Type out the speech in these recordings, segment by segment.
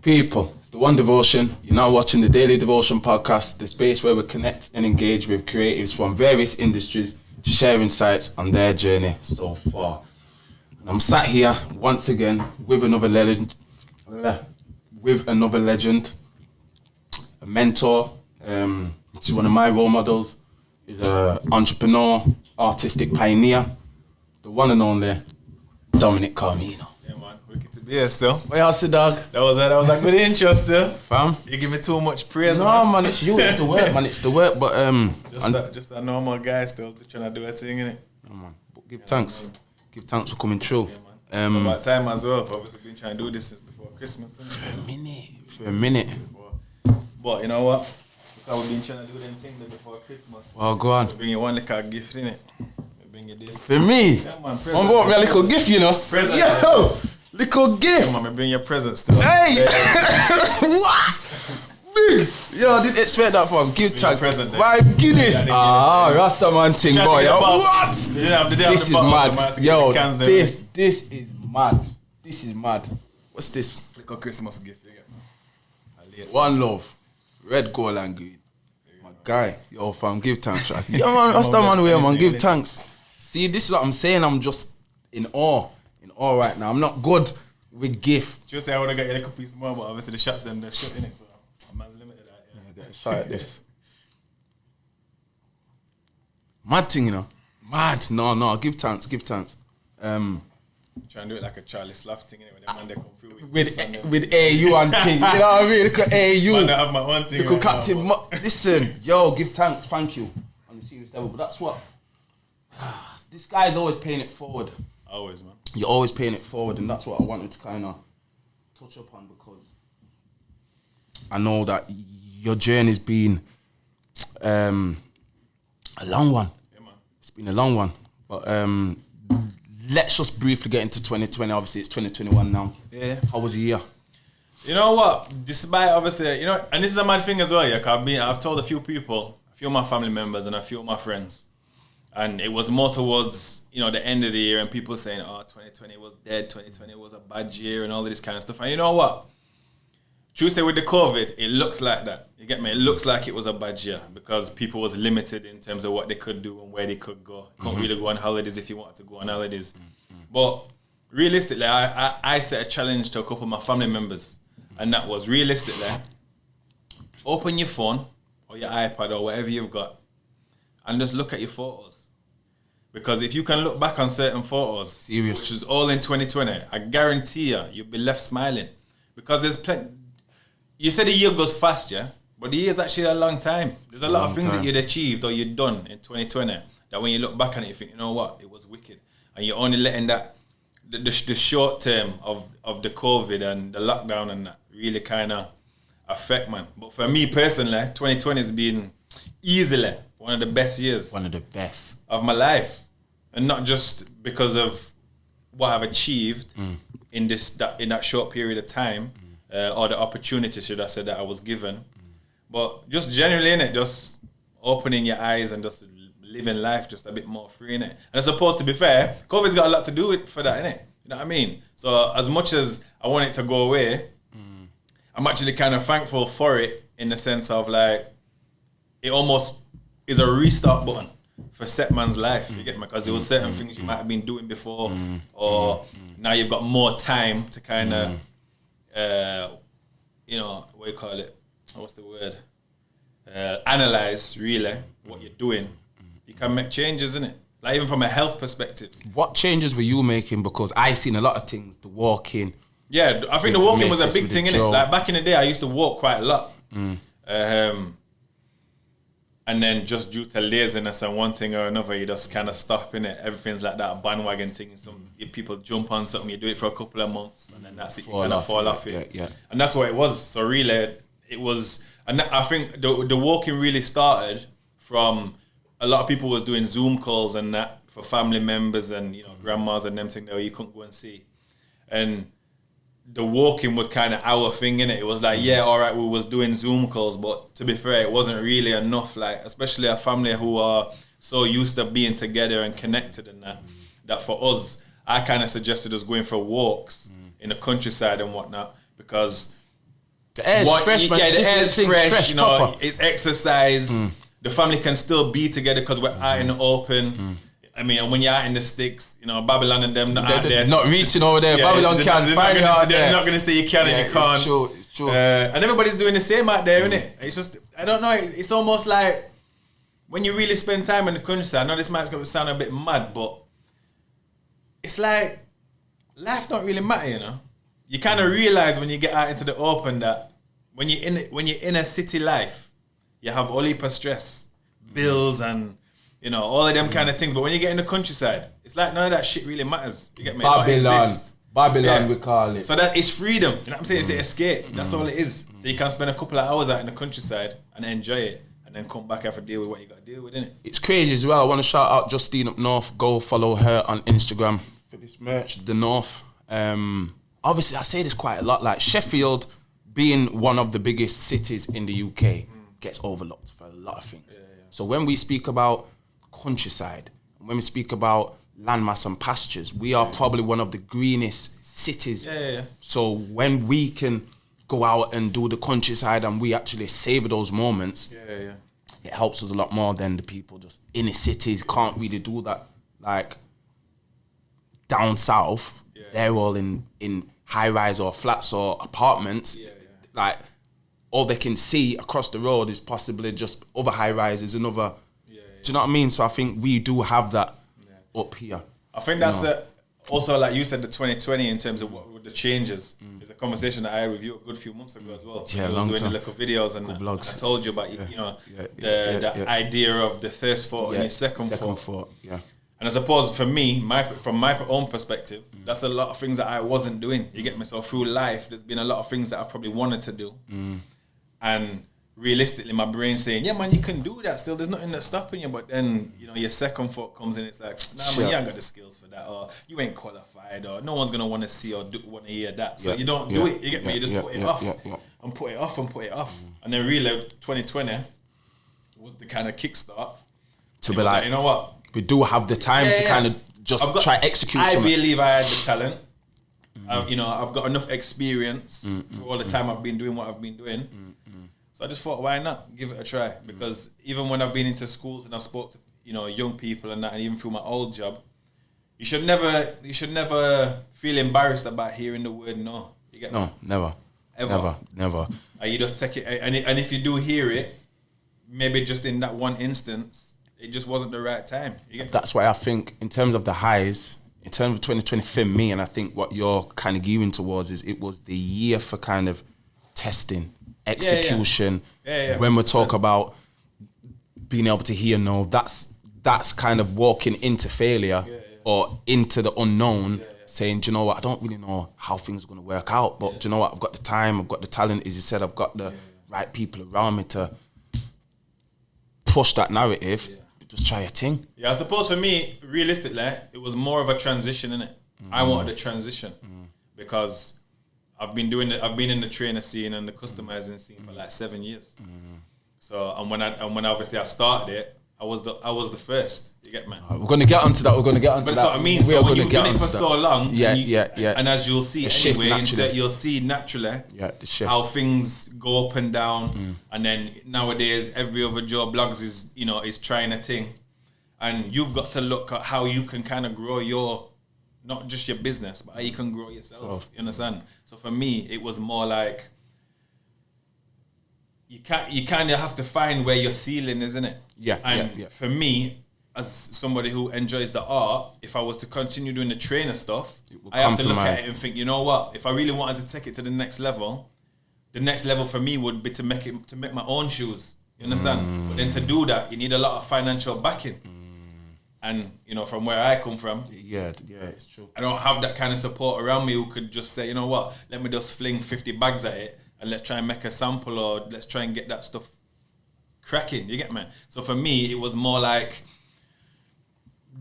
People, it's the One Devotion. You're now watching the Daily Devotion podcast, the space where we connect and engage with creatives from various industries to share insights on their journey so far. And I'm sat here once again with another legend, a mentor. She's one of my role models. He's an entrepreneur, artistic pioneer, the one and only Dominic Carmeno. Yeah, man, wicked to be here still. What else, dog? That was a good intro still. Fam? You give me too much praise, No, man, it's you. It's the work, man. It's the work. But just a normal guy still trying to do a thing, innit? No, man. But give thanks. Man. Give thanks for coming through. Yeah, man. It's about time as well. Obviously, been trying to do this since before Christmas. For a minute. But you know what? Because we've been trying to do them things before Christmas. Well, go on. We bring you one little gift, innit? We bring you this. For me? Yeah, man. I bought me a little gift, you know. Present. Yo! Little gift. Yeah, man. We bring you a present still. Hey! What? Big! Yo, I didn't expect that from Give thanks. My goodness! Rasta man thing, boy. Yo, what? This is mad. Yo, this is mad. This is mad. What's this? Little Christmas gift. One love. Red, gold and green. My guy. Yo, fam, give thanks. Yo, man, Rasta man way, man. Give thanks. See, this is what I'm saying. I'm just in awe. All right now, I'm not good with gift. Just say I would have got you a little piece more, but obviously the shots them they're shut in it, so a man's limited that. Yeah, get a shot at this. Mad thing, you know. Mad. No. Give thanks. Try and do it like a Charlie Slav thing, innit? When the man they come through with AU and thing. You know what I mean? Look at AU. Man, I have my own thing. Look at Captain. Listen, yo, give thanks. Thank you on the serious level, but that's what this guy's always paying it forward. Always, man. You're always paying it forward, and that's what I wanted to kind of touch upon, because I know that your journey's been a long one. Yeah, man. It's been a long one, but let's just briefly get into 2020. Obviously, it's 2021 now. Yeah. How was the year? You know what? Despite obviously, you know, and this is a mad thing as well. Yeah, I've told a few people, a few of my family members, and a few of my friends. And it was more towards, you know, the end of the year and people saying, 2020 was dead, 2020 was a bad year and all of this kind of stuff. And you know what? True say with the COVID, it looks like that. You get me? It looks like it was a bad year because people was limited in terms of what they could do and where they could go. You couldn't really go on holidays if you wanted to go on holidays. But realistically, I set a challenge to a couple of my family members. And that was realistically, open your phone or your iPad or whatever you've got and just look at your photos. Because if you can look back on certain photos, which is all in 2020, I guarantee you'll be left smiling. Because there's plenty. You said the year goes fast, yeah? But the year's actually a long time. There's a lot of things that you'd achieved or you'd done in 2020 that when you look back on it, you think, you know what? It was wicked. And you're only letting that, the short term of the COVID and the lockdown and that really kind of affect, man. But for me personally, 2020 has been easily one of the best years. One of the best. Of my life. And not just because of what I've achieved in that short period of time, or the opportunity, should I say, that I was given, but just generally in it, just opening your eyes and just living life just a bit more free in it. And it's supposed to be fair, COVID's got a lot to do with for that, innit? You know what I mean? So as much as I want it to go away, I'm actually kind of thankful for it in the sense of like, it almost is a restart button for set man's life, you get me? Because there was certain things you might have been doing before, or now you've got more time to kind of, you know, what do you call it? What's the word? Analyze really what you're doing. You can make changes, innit? Like even from a health perspective. What changes were you making? Because I seen a lot of things, the walking. Yeah, I think the walking was a big thing, innit? Like back in the day, I used to walk quite a lot. And then just due to laziness and one thing or another, you just kind of stop in it. Everything's like that bandwagon thing. Some people jump on something, you do it for a couple of months, and then that's it. You kind of fall off it. Yeah. And that's what it was. So really, it was. And I think the walking really started from a lot of people was doing Zoom calls and that for family members and, you know, grandmas and them thing that you couldn't go and see. And the walking was kind of our thing, innit? It was like, yeah, all right, we was doing Zoom calls, but to be fair, it wasn't really enough. Like, especially a family who are so used to being together and connected and that for us, I kind of suggested us going for walks in the countryside and whatnot, because The air's fresh, man. Yeah, the air's fresh. You know, proper. it's exercise. The family can still be together because we're out in the open. I mean, and when you're out in the sticks, you know, Babylon and them not out there. Not reaching over there. Babylon can't find you out there. They're not going to say you can and you can't. It's true. And everybody's doing the same out there, innit? It's just, I don't know, it's almost like when you really spend time in the countryside, I know this might sound a bit mad, but it's like life don't really matter, you know? You kind of realize when you get out into the open that when you're in a city life, you have all heap of stress, bills and, you know, all of them kind of things. But when you get in the countryside, it's like none of that shit really matters. You get me? Babylon, we call it. So that is freedom. You know what I'm saying? It's the escape. That's all it is. So you can spend a couple of hours out in the countryside and enjoy it, and then come back and have to deal with what you got to deal with, innit? It's crazy as well. I want to shout out Justine up north. Go follow her on Instagram for this merch. The North. Obviously, I say this quite a lot. Like Sheffield, being one of the biggest cities in the UK, gets overlooked for a lot of things. Yeah. So when we speak about countryside, when we speak about landmass and pastures, we are probably one of the greenest cities. Yeah. So when we can go out and do the countryside and we actually savor those moments, it helps us a lot more than the people just in the cities can't really do that. Like down south, they're all in high-rise or flats or apartments. Like all they can see across the road is possibly just other high-rises and other... Do you know what I mean? So I think we do have that up here. I think that's also, like you said, the 2020 in terms of what the changes. It's a conversation that I had with you a good few months ago as well. Yeah, I was doing the little videos and I told you about the idea of the first thought and your second thought. Yeah. And I suppose for me, from my own perspective, that's a lot of things that I wasn't doing. You get me? So through life, there's been a lot of things that I've probably wanted to do. And realistically, my brain saying, yeah, man, you can do that still. There's nothing that's stopping you. But then, you know, your second thought comes in. It's like, nah, man, you ain't got the skills for that. Or you ain't qualified. Or no one's going to want to see or want to hear that. So you don't do it. You get me? You just put it off. And put it off and put it off. And then really, 2020 was the kind of kickstart. To be like, you know what? We do have the time to kind of just try execute something. I believe I had the talent. You know, I've got enough experience for all the time I've been doing what I've been doing. So I just thought, why not give it a try? Because even when I've been into schools and I've spoke to, you know, young people and that, and even through my old job, you should never feel embarrassed about hearing the word no. You get me? No, never. Ever. Never. You just take it, and if you do hear it, maybe just in that one instance, it just wasn't the right time. You get That's why I think in terms of the highs, in terms of 2020 for me, and I think what you're kind of gearing towards is it was the year for kind of testing, execution. When we talk about being able to hear no, that's kind of walking into failure or into the unknown, saying, do you know what, I don't really know how things are going to work out, but do you know what, I've got the time, I've got the talent, as you said, I've got the right people around me to push that narrative. Just try a thing. Yeah, I suppose for me, realistically, it was more of a transition, innit? I wanted a transition because I've been in the trainer scene and the customizing scene for like 7 years. So and when obviously I started it, I was the first. You get me? We're gonna get onto that. But that's what I mean. So when you've done it for so long, and as you'll see anyway, you'll see naturally the shift. How things go up and down. And then nowadays, every other Joe Blogs is trying a thing, and you've got to look at how you can kind of grow your, not just your business, but how you can grow yourself. You understand? So for me, it was more like you kind of have to find where your ceiling is, isn't it? For me, as somebody who enjoys the art, if I was to continue doing the trainer stuff, I have to look at it and think, you know what? If I really wanted to take it to the next level for me would be to make my own shoes. You understand? But then to do that, you need a lot of financial backing. And you know, from where I come from, it's true. I don't have that kind of support around me who could just say, you know what? Let me just fling 50 bags at it. And let's try and make a sample, or let's try and get that stuff cracking. You get me? So for me, it was more like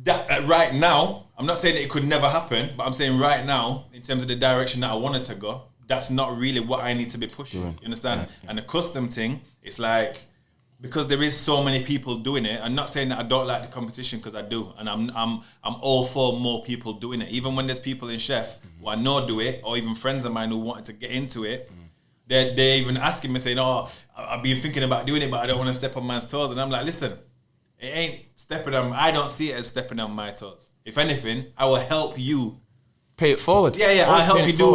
that. Right now, I'm not saying that it could never happen, but I'm saying right now, in terms of the direction that I wanted to go, that's not really what I need to be pushing. You understand? And the custom thing, it's like, because there is so many people doing it. I'm not saying that I don't like the competition, because I do, and I'm all for more people doing it. Even when there's people in Chef who I know do it, or even friends of mine who wanted to get into it. They're even asking me, saying, "Oh, I've been thinking about doing it, but I don't want to step on man's toes." And I'm like, "Listen, it ain't stepping on. I don't see it as stepping on my toes. If anything, I will help you pay it forward. Yeah. I'll help you do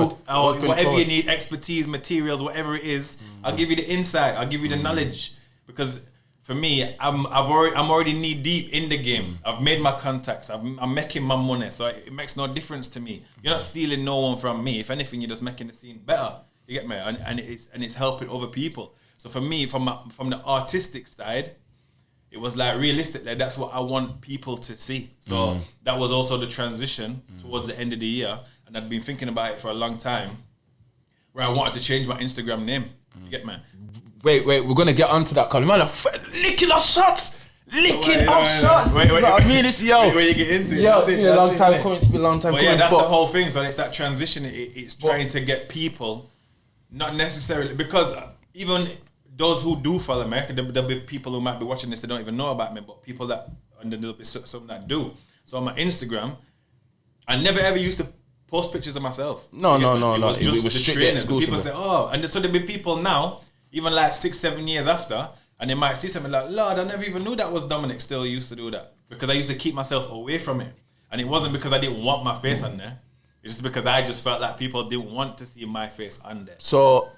whatever you need, expertise, materials, whatever it is. I'll give you the insight. I'll give you the knowledge because." For me, I'm already knee deep in the game. I've made my contacts. I'm making my money, so it makes no difference to me. You're not stealing no one from me. If anything, you're just making the scene better. You get me? And it's helping other people. So for me, from the artistic side, it was like realistically, that's what I want people to see. So that was also the transition towards the end of the year, and I'd been thinking about it for a long time, where I wanted to change my Instagram name. You get me? Wait, we're gonna get onto that, Colin. Man, licking our shots. Shots. Wait, I mean, it's where you get into it. Yo, it's been a long time coming. Yeah, that's the whole thing. So it's that transition. It's trying to get people, not necessarily because even those who do follow me, there'll be people who might be watching this, they don't even know about me, but people that, and there'll be some that do. So on my Instagram, I never ever used to post pictures of myself. No. It was just the strictly trainers. exclusive. People say, oh, and so there'll be people now, even like 6-7 years after, and they might see something like, Lord, I never even knew that was Dominic still used to do that. Because I used to keep myself away from it. And it wasn't because I didn't want my face on there. It's just because I just felt like people didn't want to see my face on there. So,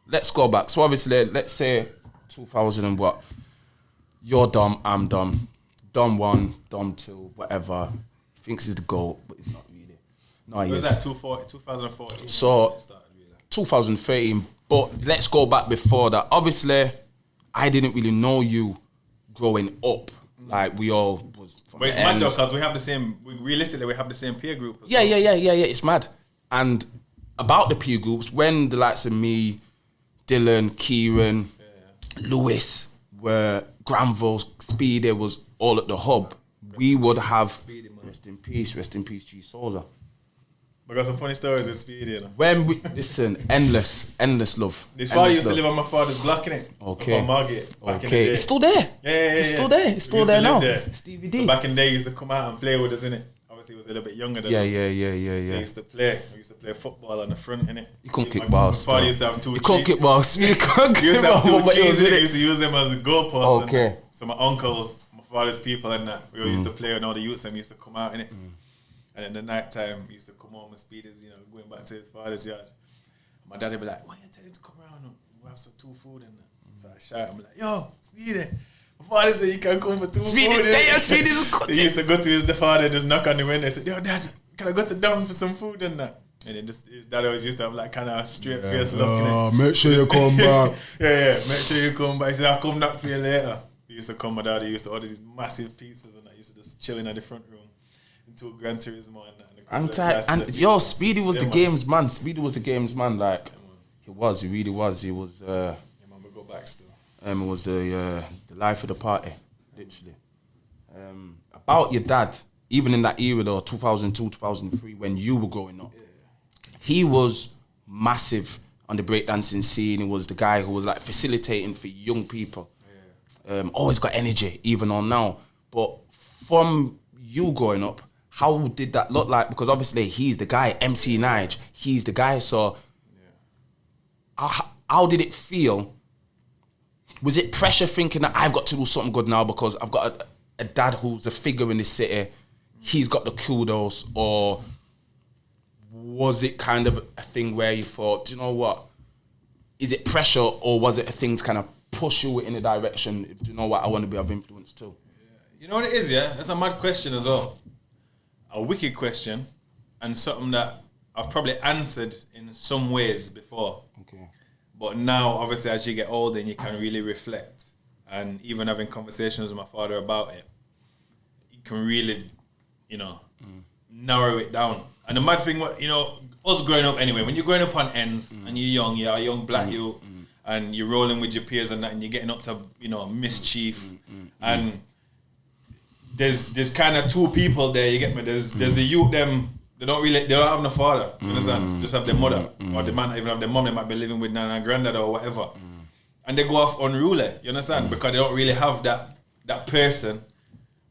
let's go back. So obviously, let's say 2000 and what? You're Dom, I'm Dom. Dom 1, Dom 2, whatever. Thinks he's the GOAT, but he's not really. No, he is. Was that 2014? So, 2013. But let's go back before that. Obviously, I didn't really know you growing up. Like, we all was from But it's mad though, because we have the same, realistically, we have the same peer group. Yeah, it's mad. And about the peer groups, when the likes of me, Dylan, Kieran, Lewis, were Granville, Speedy was all at the hub, we would have, Speedy, rest in peace, G. Souza. I got some funny stories with Speedy, you know. When we listen, endless love. His father used to live on my father's block, innit? Okay. On Margate. Okay. It's still there. Yeah. It's still there. It's still there now. Stevie D. So back in the day, he used to come out and play with us, innit? Obviously, he was a little bit younger than us. Yeah. So he used to play. We used to play football on the front, innit? You couldn't kick balls. My father used to have 2 trees. You couldn't kick balls. You couldn't He used to have 2 trees, innit? He used to use them as a goalpost. Okay. So my uncles, my father's people and that, we all used to play and all the youths and used to come out, innit? And in the night time, he used to come home with Speeders, you know, going back to his father's yard. And my dad would be like, why you tell him to come around and we'll have some 2 food and that. So I shout, I'm like, yo, Speedy. My father said you can come for 2 food. Speedy just cut it. He used to go to his father and just knock on the window and say, yo, Dad, can I go to Dom's for some food and that? And then his dad always used to have like kind of a straight face look. Make sure you come back. yeah, make sure you come back. He said, I'll come knock for you later. He used to come, my dad, he used to order these massive pizzas and I used to just chill in the front room. Into a Gran Turismo and that. And Speedy was the games man. Speedy was the games man. Like he really was. He was. Man, we go back still. It was the life of the party, literally. About your dad, even in that era though, 2002, 2003, when you were growing up, he was massive on the breakdancing scene. He was the guy who was like facilitating for young people. Always got energy, even on now. But from you growing up, how did that look like? Because obviously he's the guy, MC Nige, he's the guy. So how did it feel? Was it pressure thinking that I've got to do something good now because I've got a dad who's a figure in the city, he's got the kudos? Or was it kind of a thing where you thought, do you know what? Is it pressure or was it a thing to kind of push you in a direction? Do you know what? I want to be of influence too. You know what it is, yeah? That's a mad question as well. A wicked question and something that I've probably answered in some ways before. Okay. But now, obviously, as you get older and you can really reflect and even having conversations with my father about it, you can really, narrow it down. And the mad thing, us growing up anyway, when you're growing up on ends and you're a young black youth and you're rolling with your peers and that and you're getting up to, mischief and there's kind of 2 people there, you get me? There's the youth, they don't have no father, you understand? Just have their mother, or they might not even have their mom, they might be living with nana and granddad or whatever. And they go off unruly, you understand? Because they don't really have that person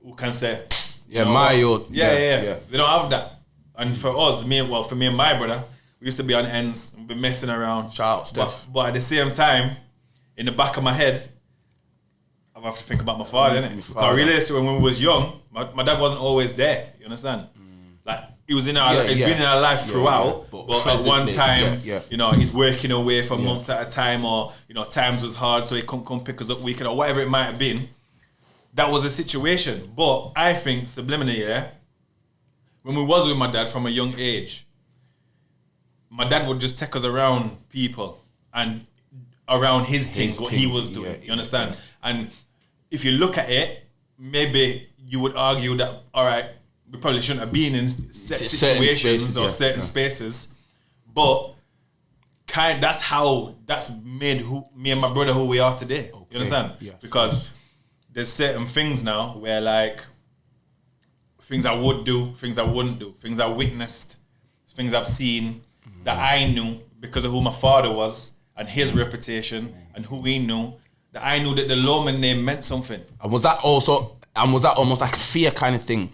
who can say, my youth. Yeah. They don't have that. And for us, for me and my brother, We used to be on ends and be messing around. Shout out, Steph. But at the same time, in the back of my head, I have to think about my father, innit? Because I realized when we was young, my dad wasn't always there. You understand? Like he was in our, he's been in our life throughout. But at one time, you know, he's working away for months at a time, or you know, times was hard, so he couldn't come pick us up weekend or whatever it might have been. That was a situation. But I think subliminally, when we was with my dad from a young age, my dad would just take us around people and around his things, what he was doing. You understand? And if you look at it, maybe you would argue that, all right, we probably shouldn't have been in set situations or certain spaces, but that's made me and my brother who we are today. Okay. You understand? Yes. Because there's certain things now where like things I would do, things I wouldn't do, things I witnessed, things I've seen that I knew because of who my father was and his reputation and who he knew, that I knew that the Loman name meant something. And was that almost like a fear kind of thing?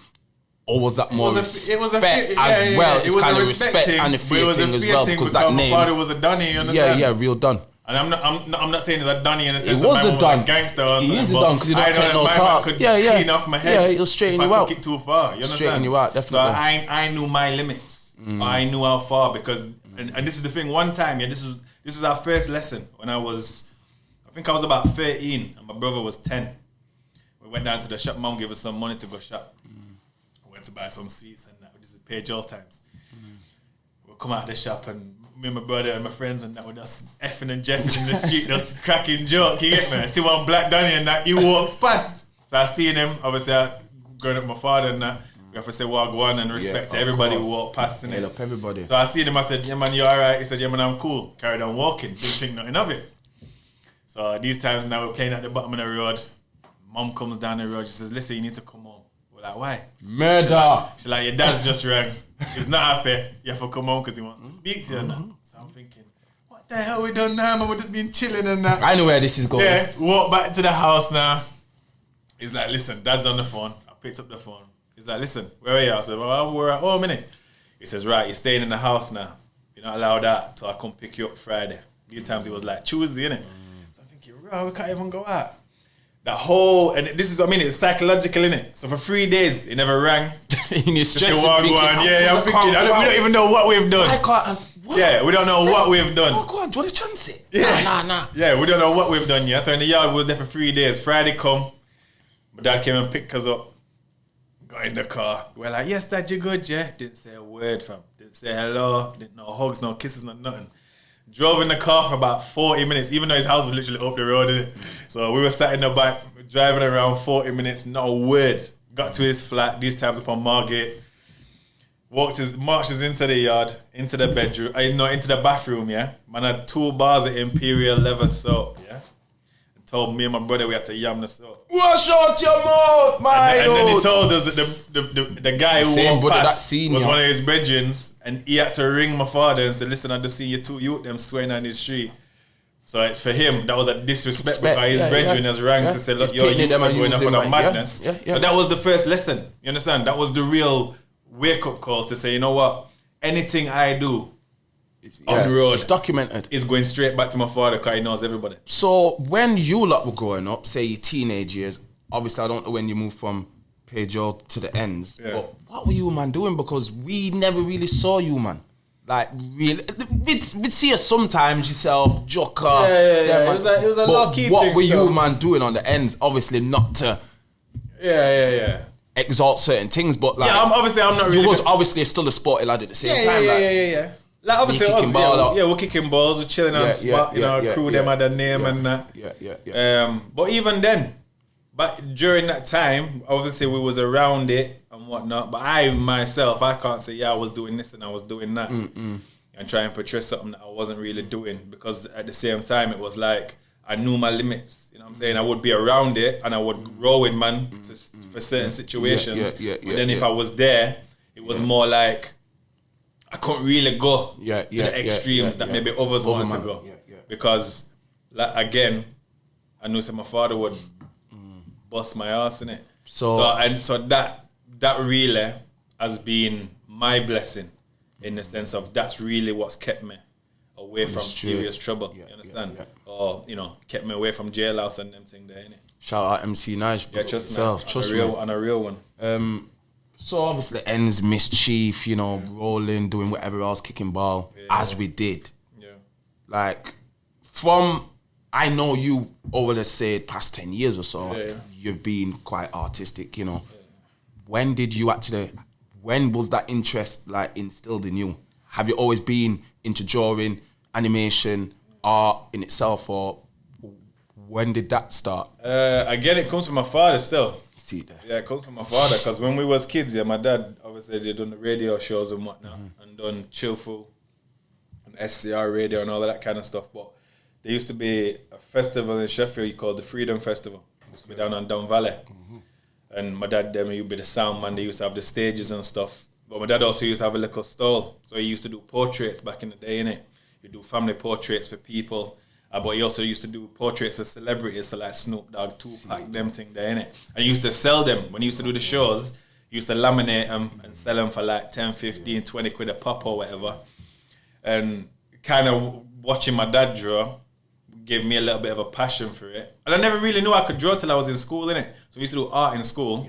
Or was that more respect as well? It's kind of respect and a fear thing as well, because that name. My father was a Donny, you understand? Yeah, real Don. And I'm not saying he's a Donny in the sense that my was a Don. Gangster or something. He is a Don because you don't take no talk. Clean off my head. Yeah, he'll straighten you out. If I took it too far, you understand? Straighten you out, definitely. So I knew my limits. I knew how far because, and this is the thing. One time, this was our first lesson when I think I was about 13 and my brother was 10. We went down to the shop. Mum gave us some money to go shop. We went to buy some sweets and that. This is page all times. We'll come out of the shop and me and my brother and my friends and that were just effing and jeffing in the street, just cracking joke. You get me? I see one black Donny and that he walks past. So I seen him. Obviously, I going up with my father and that. We have to say wagwan and respect to everybody who walk past in it. Up everybody. So I seen him. I said, "Yeah man, you alright?" He said, "Yeah man, I'm cool." Carried on walking. Didn't think nothing of it. So these times now we're playing at the bottom of the road. Mom comes down the road. She says, "Listen, you need to come home." We're like, "Why?" Murder. She's like, "Your dad's just rang. He's not happy. You have to come home because he wants to speak to you." And that. So I'm thinking, what the hell we done now, man? We're just been chilling and that. I know where this is going. Yeah, walk back to the house now. He's like, "Listen, dad's on the phone." I picked up the phone. He's like, "Listen, where are you?" I said, "Well, we're at home, innit?" He says, "Right, you're staying in the house now. You're not allowed out till I come pick you up Friday." These times it was like Tuesday, innit? So I'm thinking, "Bro, we can't even go out." That whole, and this is what I mean, it's psychological, innit? So for 3 days, it never rang. In your stress, I'm thinking, we don't even know what we've done. I can't. What? Yeah, we don't know what we've done. Oh, go on, do you want to chance it? Yeah. Nah. Yeah, we don't know what we've done, yeah? So in the yard, we was there for 3 days. Friday come, my dad came and picked us up. Got in the car. We're like, "Yes, Dad, you good, yeah?" Didn't say a word, fam. Didn't say hello. Didn't no hugs, no kisses, no nothing. Drove in the car for about 40 minutes, even though his house was literally up the road, innit? So we were sat in the back, driving around 40 minutes, not a word. Got to his flat, these times upon Margate. Marches into the yard, into the bedroom, into the bathroom, yeah? Man had 2 bars of Imperial leather soap, yeah? Told me and my brother we had to yam the soap. Wash out your mouth, my and then he told us that the guy who walked past was one of his brethren, and he had to ring my father and say, "Listen, I just see you 2 youth them swearing on the street." So it's for him, that was a disrespect because his brethren has rang to say, "Look, your youths are going off on a madness." So that was the first lesson. You understand? That was the real wake-up call to say, you know what? Anything I do on the road, it's documented. It's going straight back to my father because he knows everybody. So when you lot were growing up, say your teenage years, obviously I don't know when you moved from Pedro to the ends, but what were you, man, doing? Because we never really saw you, man. Like, really, we'd see you sometimes yourself, Joker. Yeah. It was a low-key thing. What were you, man, doing on the ends? Obviously not to... Yeah. exalt certain things, but like... Yeah, I'm not really... You was obviously still a sporty lad at the same time. Yeah. Like obviously, kicking ball we're kicking balls, we're chilling on the spot, crew them had a name and that. Yeah. But even then, but during that time, obviously we was around it and whatnot. But I myself, I can't say I was doing this and I was doing that, and try and portray something that I wasn't really doing, because at the same time it was like I knew my limits. You know what I'm saying? I would be around it and I would roll with man for certain situations. But then if I was there, it was more like I couldn't really go to the extremes that maybe others wanted to go. Because, like, again, I knew my father would bust my ass in it. So that really has been my blessing in the sense of that's really what's kept me away from serious trouble. You understand? Or, you know, kept me away from jailhouse and them thing there, innit? Shout out MC Nice. Yeah, trust me. On a real one. So obviously ends mischief, you know, rolling, doing whatever else, kicking ball, as we did. Yeah. Like, I know you over the say past 10 years or so, you've been quite artistic, you know. When was that interest like instilled in you? Have you always been into drawing, animation, art in itself, or when did that start? Again, it comes from my father still. See that? Yeah, it comes from my father, because when we was kids, my dad obviously they done the radio shows and whatnot, and done Chillful and SCR radio and all of that kind of stuff. But there used to be a festival in Sheffield called the Freedom Festival. It used to be down on Down Valley. And my dad, he would be the sound man. They used to have the stages and stuff. But my dad also used to have a little stall. So he used to do portraits back in the day, innit? He'd do family portraits for people. But he also used to do portraits of celebrities, so like Snoop Dogg, Tupac, them thing there, innit? And he used to sell them. When he used to do the shows, he used to laminate them and sell them for like 10, 15, 20 quid a pop or whatever. And kind of watching my dad draw gave me a little bit of a passion for it. And I never really knew I could draw till I was in school, innit? So we used to do art in school.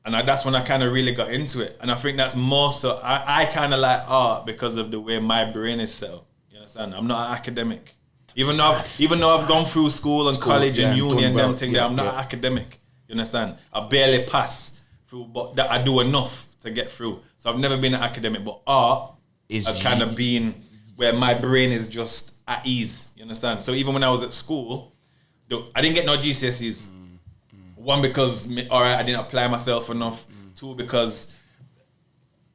And that's when I kind of really got into it. And I think that's more so, I kind of like art because of the way my brain is set up. You understand? I'm not an academic. Even though I've gone through school and college and uni and them thing, I'm not an academic. You understand? I barely pass through, but that I do enough to get through. So I've never been an academic, but art has kind of been where my brain is just at ease. You understand? So even when I was at school, I didn't get no GCSEs. One, because I didn't apply myself enough. Two, because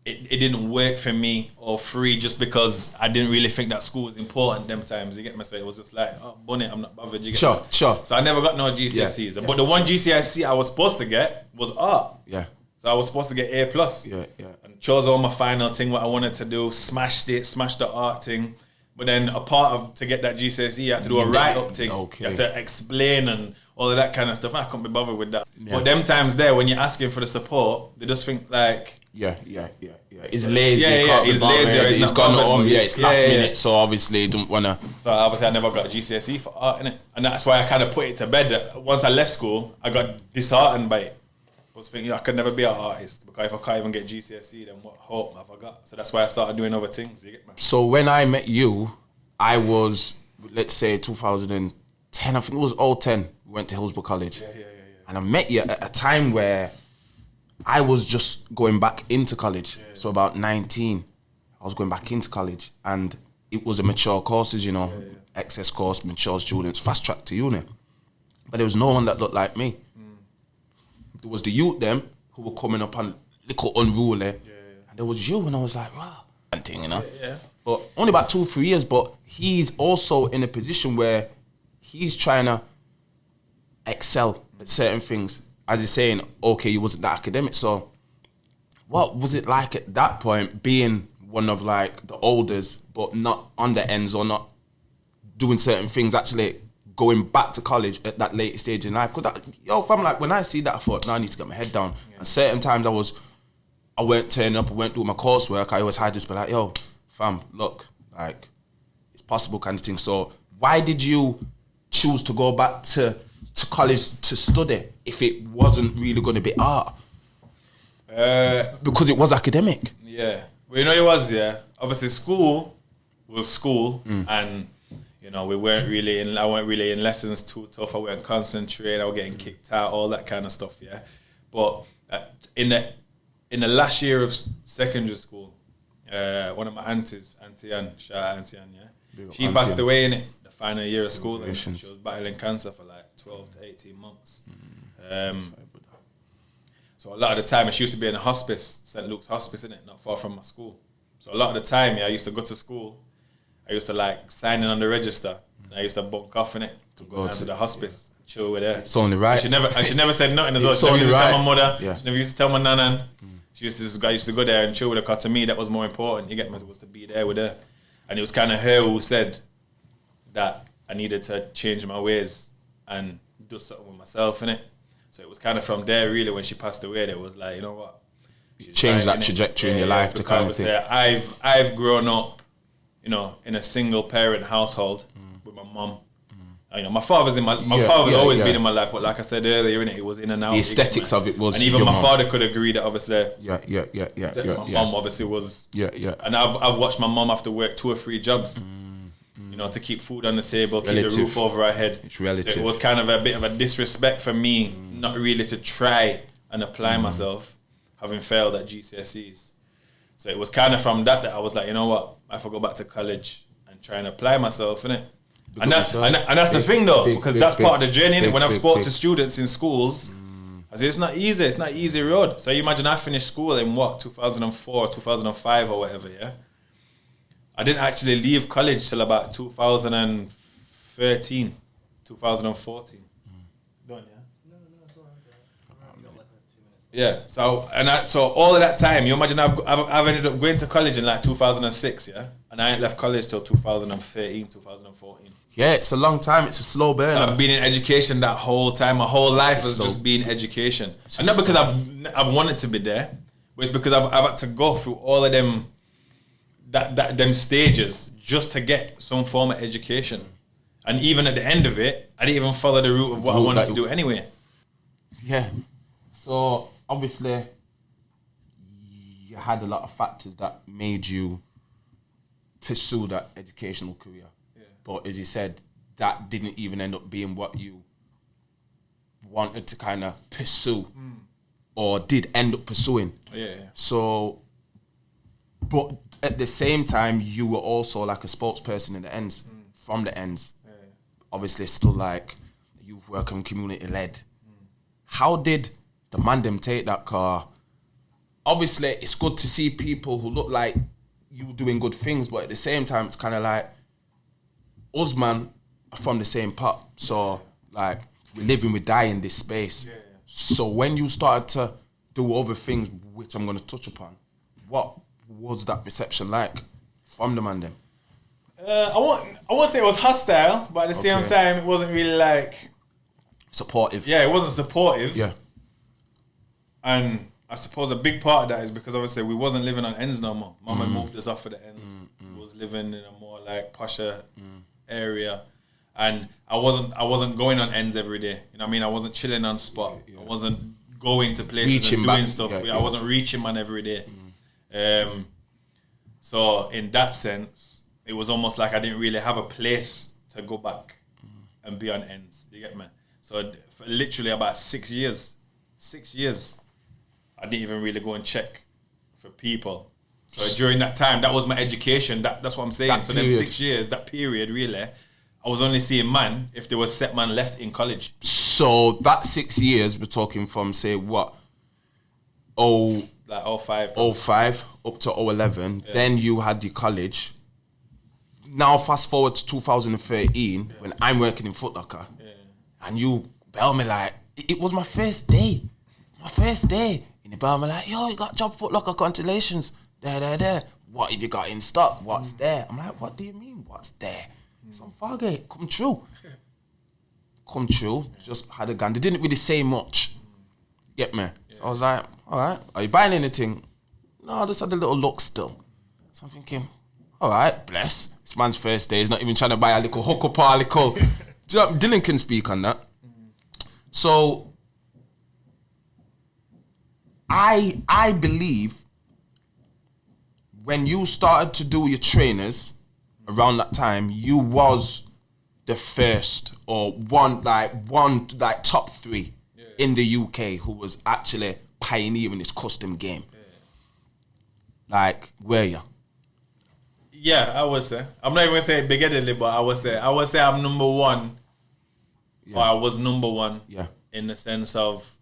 it didn't work for me. Or three, just because I didn't really think that school was important them times. You get me? So it was just like, oh, bunny, I'm not bothered. You get me? Sure. So I never got no GCSEs. But the one GCSE I was supposed to get was art. Yeah. So I was supposed to get A+. Yeah. And chose on my final thing, what I wanted to do, smashed the art thing. But then a part of, to get that GCSE, you had to do a write-up thing. Okay. You had to explain and all of that kind of stuff. I couldn't be bothered with that. Yeah. But them times there, when you're asking for the support, they just think like... Yeah. He's lazy. He's lazy. He's got no on. Yeah, it's last minute, so obviously he don't want to... So obviously I never got a GCSE for art, innit? And that's why I kind of put it to bed. Once I left school, I got disheartened by it. I was thinking I could never be an artist, because if I can't even get GCSE, then what hope have I got? So that's why I started doing other things. You get me? So when I met you, I was, let's say 2010, I think it was 2010, we went to Hillsborough College. Yeah. And I met you at a time where I was just going back into college. So about 19, I was going back into college, and it was a mature courses, you know, excess course, mature students, fast track to uni. But there was no one that looked like me. There was the youth them who were coming up and little unruly, and there was you, and I was like, wow, that thing, you know. But only about 2-3 years, but he's also in a position where he's trying to excel at certain things. As he's saying, okay, he wasn't that academic. So what was it like at that point, being one of like the olders, but not on the ends or not doing certain things, actually going back to college at that late stage in life? Because fam, like when I see that, I thought, no, I need to get my head down. And certain times I weren't turning up, I weren't doing my coursework. I always had this, but like, yo, fam, look, like, it's possible kind of thing. So why did you choose to go back to college to study if it wasn't really going to be art? Because it was academic. Yeah. Well, you know, it was, obviously school was school, and you know, I weren't really in lessons too tough. I weren't concentrating. I was getting kicked out, all that kind of stuff. Yeah, but in the last year of secondary school, one of my aunties, Auntie Ann, shout out Auntie Ann, she passed away in the final year of school, and she was battling cancer for like 12 to 18 months. So a lot of the time, she used to be in a hospice, St. Luke's Hospice, innit, not far from my school. So a lot of the time, I used to go to school. I used to like sign in on the register, and I used to bunk off in it to go down to the hospice, chill with her. It's only right. She never said nothing as well. She never used to tell my mother. She never used to tell my nanan. I used to go there and chill with her, because to me that was more important. You get me? Was to be there with her, and it was kind of her who said that I needed to change my ways and do something with myself, innit? So it was kind of from there, really, when she passed away, that was like, you know what? change that trajectory in your life to kind of thing. I've grown up, you know, in a single parent household with my mum. You know, my father's always been in my life, but like I said earlier, it was in and out. The aesthetics of it was, and even my father could agree that obviously, my mum obviously was, and I've watched my mum have to work 2 or 3 jobs, you know, to keep food on the table, keep the roof over our head. It's relative. So it was kind of a bit of a disrespect for me, not really to try and apply myself, having failed at GCSEs. So it was kind of from that I was like, you know what, I have to go back to college and try and apply myself, innit? And that's the thing though, because that's part of the journey, innit? When I've spoken to students in schools, I say it's not easy, it's not easy road. So you imagine I finished school in 2004, 2005 or whatever, yeah? I didn't actually leave college till about 2013, 2014. Done, yeah? Yeah, so all of that time, you imagine I've ended up going to college in like 2006, yeah, and I ain't left college till 2013, 2014. Yeah, it's a long time. It's a slow burn. So I've been in education that whole time. My whole life has just been education, and not because I've wanted to be there, but it's because I've had to go through all of them them stages just to get some form of education, and even at the end of it, I didn't even follow the route of what I wanted to do anyway. Yeah, so. Obviously, you had a lot of factors that made you pursue that educational career. Yeah. But as you said, that didn't even end up being what you wanted to kind of pursue or did end up pursuing. Yeah. So, but at the same time, you were also like a spokesperson in the ends, from the ends. Yeah. Obviously, still like youth work and community-led. How did the man them take that car? Obviously, it's good to see people who look like you doing good things, but at the same time, it's kind of like us, man, are from the same pot. So, like, we live and we die in this space. Yeah. So when you started to do other things, which I'm going to touch upon, what was that reception like from the man them? I won't say it was hostile, but at the same time, it wasn't really like supportive. Yeah, it wasn't supportive. Yeah. And I suppose a big part of that is because obviously we wasn't living on ends no more. Mama moved us off of the ends. We was living in a more like posher area, and I wasn't going on ends every day. You know what I mean? I wasn't chilling on spot. I wasn't going to places and doing stuff. I wasn't reaching man every day. So in that sense, it was almost like I didn't really have a place to go back and be on ends. You get me? So for literally about 6 years, I didn't even really go and check for people. So during that time, that was my education. That's what I'm saying. So them 6 years, that period, really, I was only seeing man if there was set man left in college. So that 6 years, we're talking from, say, what? Like 05. 05 up to 011. Yeah. Then you had your college. Now fast forward to 2013, when I'm working in Foot Locker, and you bell me like, it was my first day. And the bell me like, yo, you got job Foot Locker, congratulations. There. What have you got in stock? What's there? I'm like, what do you mean, what's there? Some Fargate, come true. Just had a gun. They didn't really say much. Get me? So I was like, all right, are you buying anything? No, I just had a little look still. So I'm thinking, all right, bless. This man's first day. He's not even trying to buy a little hook up or a little. Dylan can speak on that. So I believe when you started to do your trainers around that time, you was the first or one top 3 in the UK who was actually pioneering this custom game. Like, were you? Yeah, I would say. I'm not even gonna say big-headedly, but I would say I'm number one. Or I was number one. Yeah. In the sense of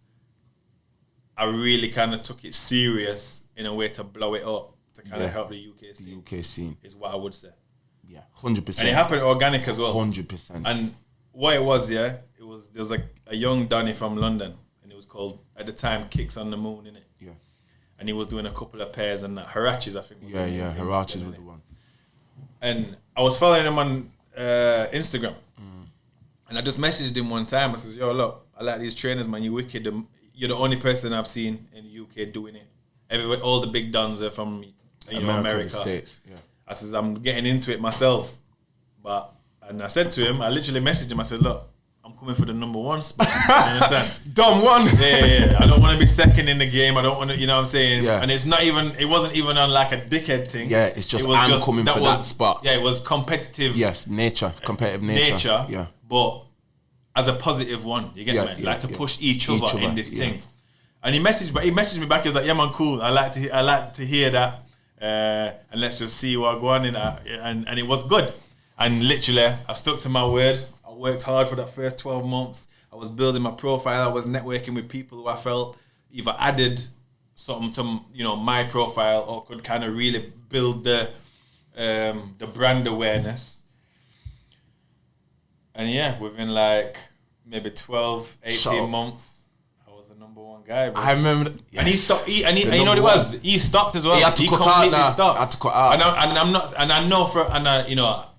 I really kind of took it serious in a way to blow it up to kind of help the UK scene. The UK scene is what I would say. Yeah, 100%. And it happened organic as well. 100%. And what it was, there was like a young Donny from London, and it was called at the time Kicks on the Moon, innit? Yeah. And he was doing a couple of pairs and that. Harachis, I think. Harachis was the one. And I was following him on Instagram. And I just messaged him one time. I said, yo, look, I like these trainers, man. You wicked. You're the only person I've seen in the UK doing it all the big dons are from America. States. Yeah. I says, I'm getting into it myself. And I said to him, I literally messaged him, I said, look, I'm coming for the number one spot. You understand? Dumb one. Yeah. I don't want to be second in the game. I don't want to, you know what I'm saying? Yeah. And it wasn't even on like a dickhead thing. Yeah, it's just, I'm coming for that spot. Yeah, it was competitive. Yes, competitive nature. Yeah. But as a positive one, you get me? Like to push each other in this thing. And he messaged me back. He was like, "Yeah, man, cool. I like to hear that. And let's just see what go on in that." And it was good. And literally, I stuck to my word. I worked hard for that first 12 months. I was building my profile. I was networking with people who I felt either added something to my profile or could kind of really build the brand awareness. And yeah, within like maybe 12, 18 months. Number one guy, bro. I remember, yes. And he stopped. And you know what it was? He stopped as well. He had to cut out now. Stopped. Had to cut out.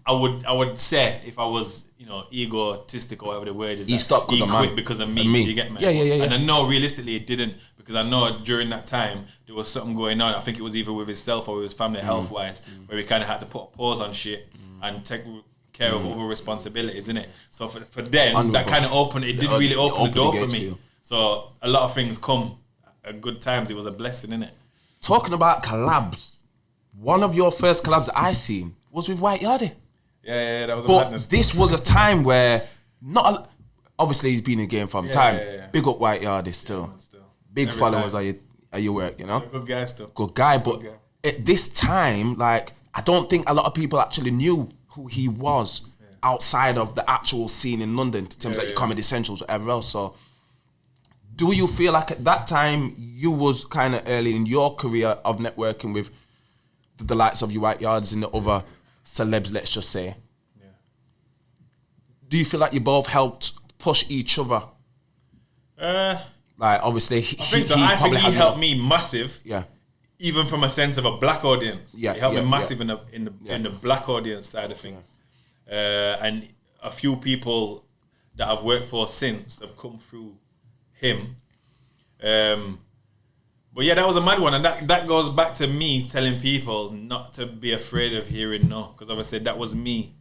I would say if I was egotistic or whatever the word is, he stopped because quit because of me. You get me? Yeah. And I know realistically it didn't, because I know during that time there was something going on. I think it was either with himself or with his family health wise, where he kind of had to put a pause on shit and take care of other responsibilities, innit? So for them, that kind of opened. It did really open the door for me. So a lot of things come at good times. It was a blessing, innit? Talking about collabs, one of your first collabs I seen was with White Yardie. Yeah, that was a madness. This was a time where obviously he's been in the game from time. Yeah. Big up White Yardie still. Big every followers at your work, Good guy still. Good guy, but at this time, like, I don't think a lot of people actually knew who he was outside of the actual scene in London in terms of your comedy essentials, whatever else. So do you feel like at that time you was kind of early in your career of networking with the likes of your White Yards and the other celebs, let's just say? Yeah. Do you feel like you both helped push each other? Like, obviously, I think he helped me massive. Yeah. Even from a sense of a black audience. Yeah. He helped me massive in the black audience side of things. And a few people that I've worked for since have come through him. But yeah, that was a mad one, and that goes back to me telling people not to be afraid of hearing no, because obviously that was me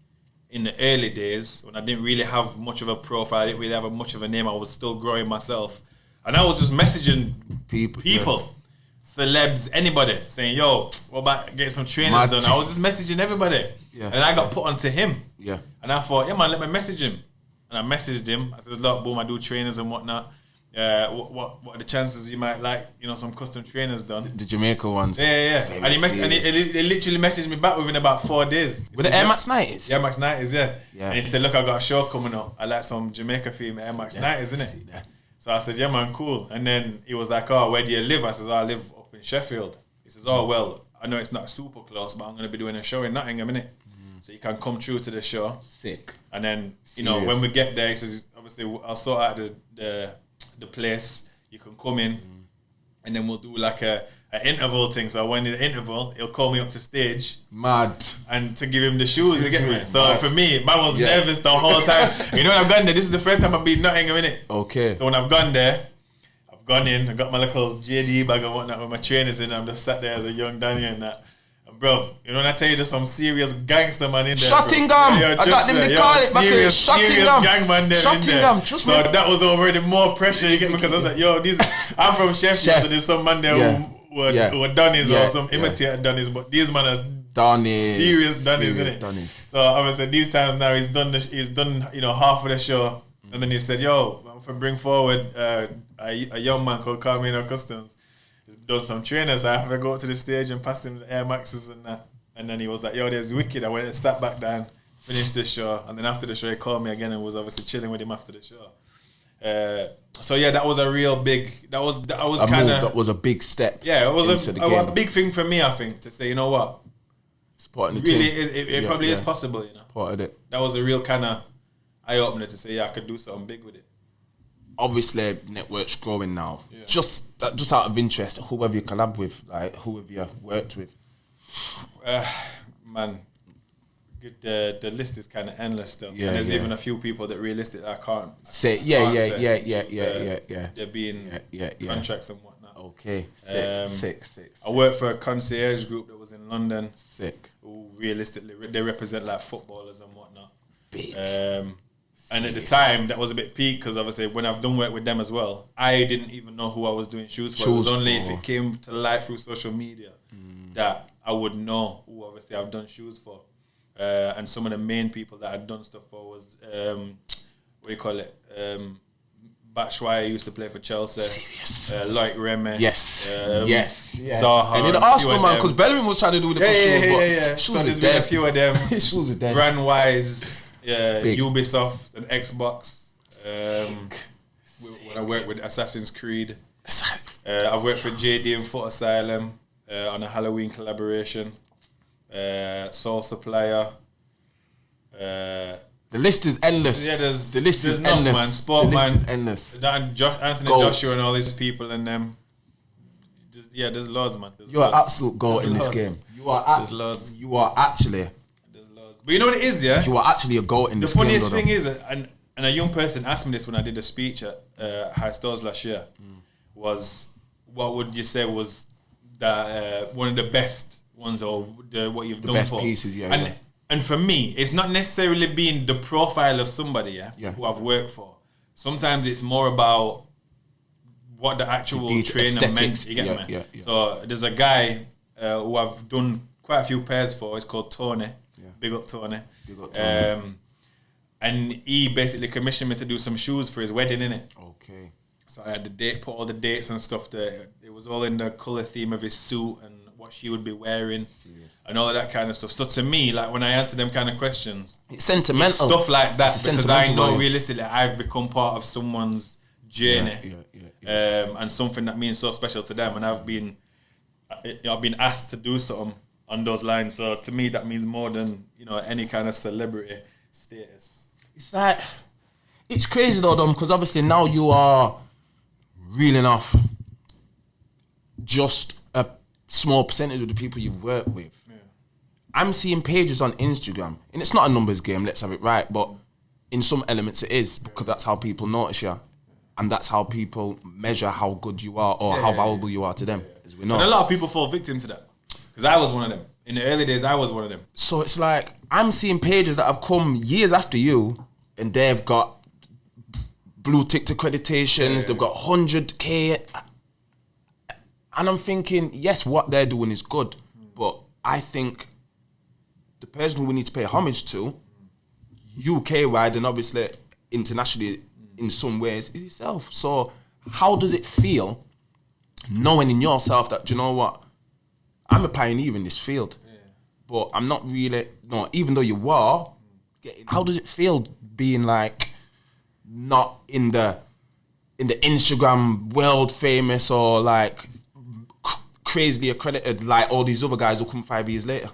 in the early days when I didn't really have much of a profile, I didn't really have much of a name. I was still growing myself, and I was just messaging people, celebs, anybody, saying, "Yo, what about getting some trainers done?" I was just messaging everybody, and I got put onto him, and I thought, "Yeah, man, let me message him," and I messaged him. I said, "Look, boom, I do trainers and whatnot. What are the chances you might like, some custom trainers done?" The Jamaica ones. Yeah. And he literally messaged me back within about 4 days. With the Air Max 90s? Air Max 90s, yeah. And he said, "Look, I got a show coming up. I like some Jamaica theme Air Max 90s, innit?" So I said, "Yeah, man, cool." And then he was like, "Oh, where do you live?" I said, "Oh, I live up in Sheffield." He says, "Oh, well, I know it's not super close, but I'm going to be doing a show in Nottingham, innit? So you can come through to the show." Sick. And then, when we get there, he says, obviously, I'll sort out the place. You can come in, and then we'll do like an interval thing. So when in the interval, he'll call me up to stage. Mad. And to give him the shoes, you get me? So for me, man was nervous the whole time. When I've gone there, this is the first time I've been Nottingham, innit? Okay. So when I've gone there, I've gone in, I got my little JD bag and whatnot with my trainers in, I'm just sat there as a young Danny and that. Bro, when I tell you there's some serious gangster man in there. Shottingham! I got them to call it back in Shottingham. Gang man there Shottingham, trust me. So that was already more pressure, you get me? Because I was like, I'm from Sheffield, so there's some man there who are Donnies or some imitator Donnies, but these man are Donnies. Serious Donnies, innit? So obviously these times now he's done half of the show, and then he said, "Yo, I'm going to bring forward a young man called Carmeno Customs. He's done some trainers. I have to go to the stage and pass him the Air Maxes and that." And then he was like, "Yo, there's wicked." I went and sat back down, finished the show, and then after the show he called me again and was obviously chilling with him after the show. So yeah, that was a real big. That was kind of. That was a big step. Yeah, it was a big thing for me. I think to say, you know what, supporting the really, team. it probably is possible. Supported it. That was a real kind of eye opener to say, yeah, I could do something big with it. Obviously, network's growing now. Yeah. Just out of interest, who have you collabed with? Like, who have you worked with? Man, the list is kind of endless still. Yeah, and there's even a few people that realistically I can't say. Yeah. They're being contracts and whatnot. Okay, sick. I worked for a concierge group that was in London. Sick. Who realistically, they represent like footballers and whatnot. Big. And at the time, that was a bit peak because obviously when I've done work with them as well, I didn't even know who I was doing shoes for. It was only if it came to light through social media that I would know who obviously I've done shoes for. And some of the main people that I'd done stuff for was, Batshuayi used to play for Chelsea. Serious. Like Remy. Yes. Zaha. And in Arsenal, man, because Bellerin was trying to do the shoes. So there's been a few of them. Shoes with dead. Brand wise, Ubisoft and Xbox. When I worked with Assassin's Creed. I've worked for JD and Foot Asylum on a Halloween collaboration. Soul Supplier. The list is endless. Yeah, the list is enough, endless. Man. Sportman, endless. Anthony Joshua and all these people and them. There's loads, man. You're an absolute goal in this game. There's loads. You are actually. There's loads. But you know what it is, yeah? You are actually a goal in this game. The funniest thing is, and a young person asked me this when I did a speech at High Stores last year, was what would you say was the one of the best ones or what you've done best for? Pieces, And for me, it's not necessarily being the profile of somebody, who I've worked for. Sometimes it's more about what the actual trainer meant. You get me? Yeah. So there's a guy who I've done quite a few pairs for. It's called Tony. Yeah. Big up Tony. And he basically commissioned me to do some shoes for his wedding, innit? Okay. So I had the date, put all the dates and stuff there. It was all in the colour theme of his suit and what she would be wearing. Serious. And all of that kind of stuff. So to me, like when I answer them kind of questions, it's sentimental. It's stuff like that because I know realistically I've become part of someone's journey, and something that means so special to them. And I've been asked to do something on those lines. So to me, that means more than any kind of celebrity status. It's like it's crazy though, Dom, because obviously now you are reeling off just a small percentage of the people you've worked with. I'm seeing pages on Instagram, and it's not a numbers game, let's have it right, but in some elements it is, because that's how people notice you, and that's how people measure how good you are or how valuable you are to them, as we know. And a lot of people fall victim to that, because I was one of them. In the early days, I was one of them. So it's like, I'm seeing pages that have come years after you, and they've got blue tick accreditations, they've got 100K, and I'm thinking, yes, what they're doing is good, but I think the person who we need to pay homage to, UK-wide and obviously internationally in some ways, is yourself. So how does it feel knowing in yourself that, do you know what, I'm a pioneer in this field, but I'm not really, no, even though you are, how does it feel being like not in the Instagram world famous or like crazily accredited like all these other guys who come 5 years later?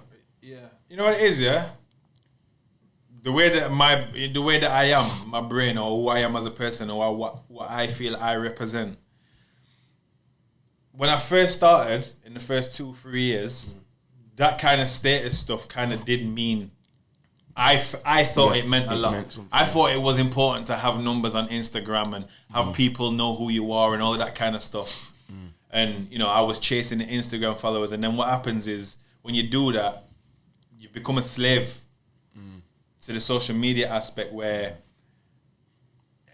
You know what it is, the way that I am, my brain, or who I am as a person, or what I feel I represent. When I first started, in the first 2-3 years, that kind of status stuff kind of did mean. I thought it meant a lot. I thought it was important to have numbers on Instagram and have people know who you are and all of that kind of stuff. And I was chasing the Instagram followers, and then what happens is when you do that, you become a slave to the social media aspect, where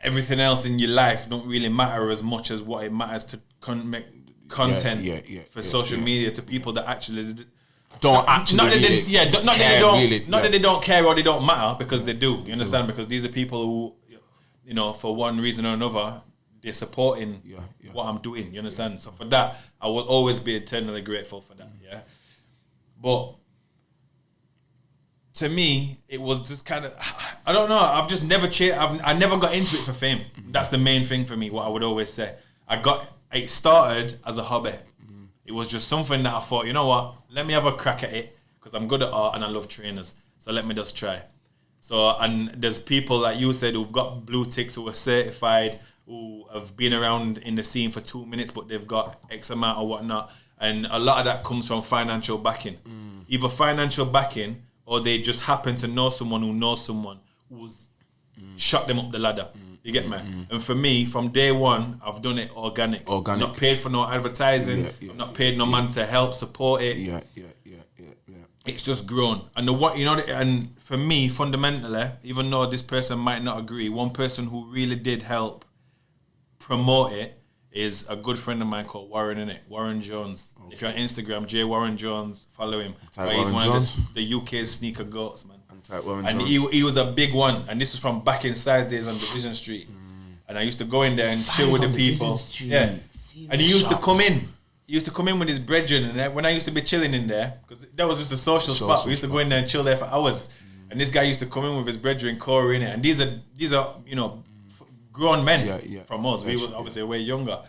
everything else in your life don't really matter as much as what it matters to make content for social media to people that actually don't actually not that they don't care or they don't matter, because they do. You understand? Because these are people who, for one reason or another, they're supporting what I'm doing. You understand? So for that, I will always be eternally grateful for that. Yeah, but to me, it was just kind of, I don't know. I've just never I never got into it for fame. That's the main thing for me. What I would always say, it started as a hobby. It was just something that I thought, you know what? Let me have a crack at it, because I'm good at art and I love trainers. So let me just try. So, and there's people like you said who've got blue ticks, who are certified, who have been around in the scene for 2 minutes, but they've got X amount or whatnot. And a lot of that comes from financial backing. Either financial backing, or they just happen to know someone who knows someone who's shot them up the ladder. You get me? And for me, from day one, I've done it organic. I'm not paid for no advertising. I'm not paid no man to help support it. Yeah. It's just grown. And and for me, fundamentally, even though this person might not agree, one person who really did help promote it is a good friend of mine called Warren, innit? Warren Jones. Okay. If you're on Instagram, J Warren Jones, follow him. He's one of the UK's sneaker goats, man. And he was a big one. And this was from back in Size days on Division Street. And I used to go in there and chill with the people. Yeah. And he used to come in. He used to come in with his brethren, and when I used to be chilling in there, because that was just a social spot, we used to go in there and chill there for hours. And this guy used to come in with his brethren, Corey, in it. And these are grown men from us. We were obviously way younger.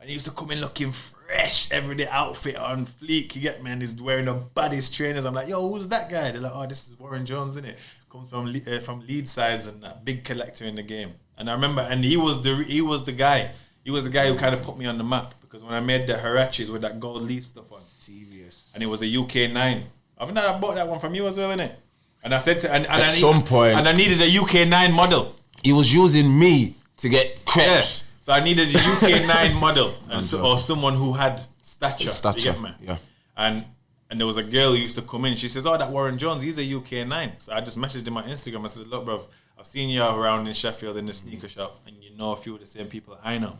And he used to come in looking fresh, everyday outfit on fleek. You get me? And he's wearing the baddest trainers. I'm like, yo, who's that guy? They're like, oh, this is Warren Jones, innit? Comes from Leeds sides and that big collector in the game. And I remember, and he was the guy. He was the guy who kind of put me on the map. Because when I made the Hirachis with that gold leaf stuff on. Serious. And it was a UK 9. I bought that one from you as well, innit? And I said to... And at some point... And I needed a UK 9 model. He was using me to get crepes. Yeah. So I needed a UK 9 model. Or someone who had stature. You get me? Yeah. And there was a girl who used to come in. She says, oh, that Warren Jones, he's a UK 9. So I just messaged him on Instagram. I said, look, bruv, I've seen you around in Sheffield in the sneaker shop. And you know a few of the same people I know.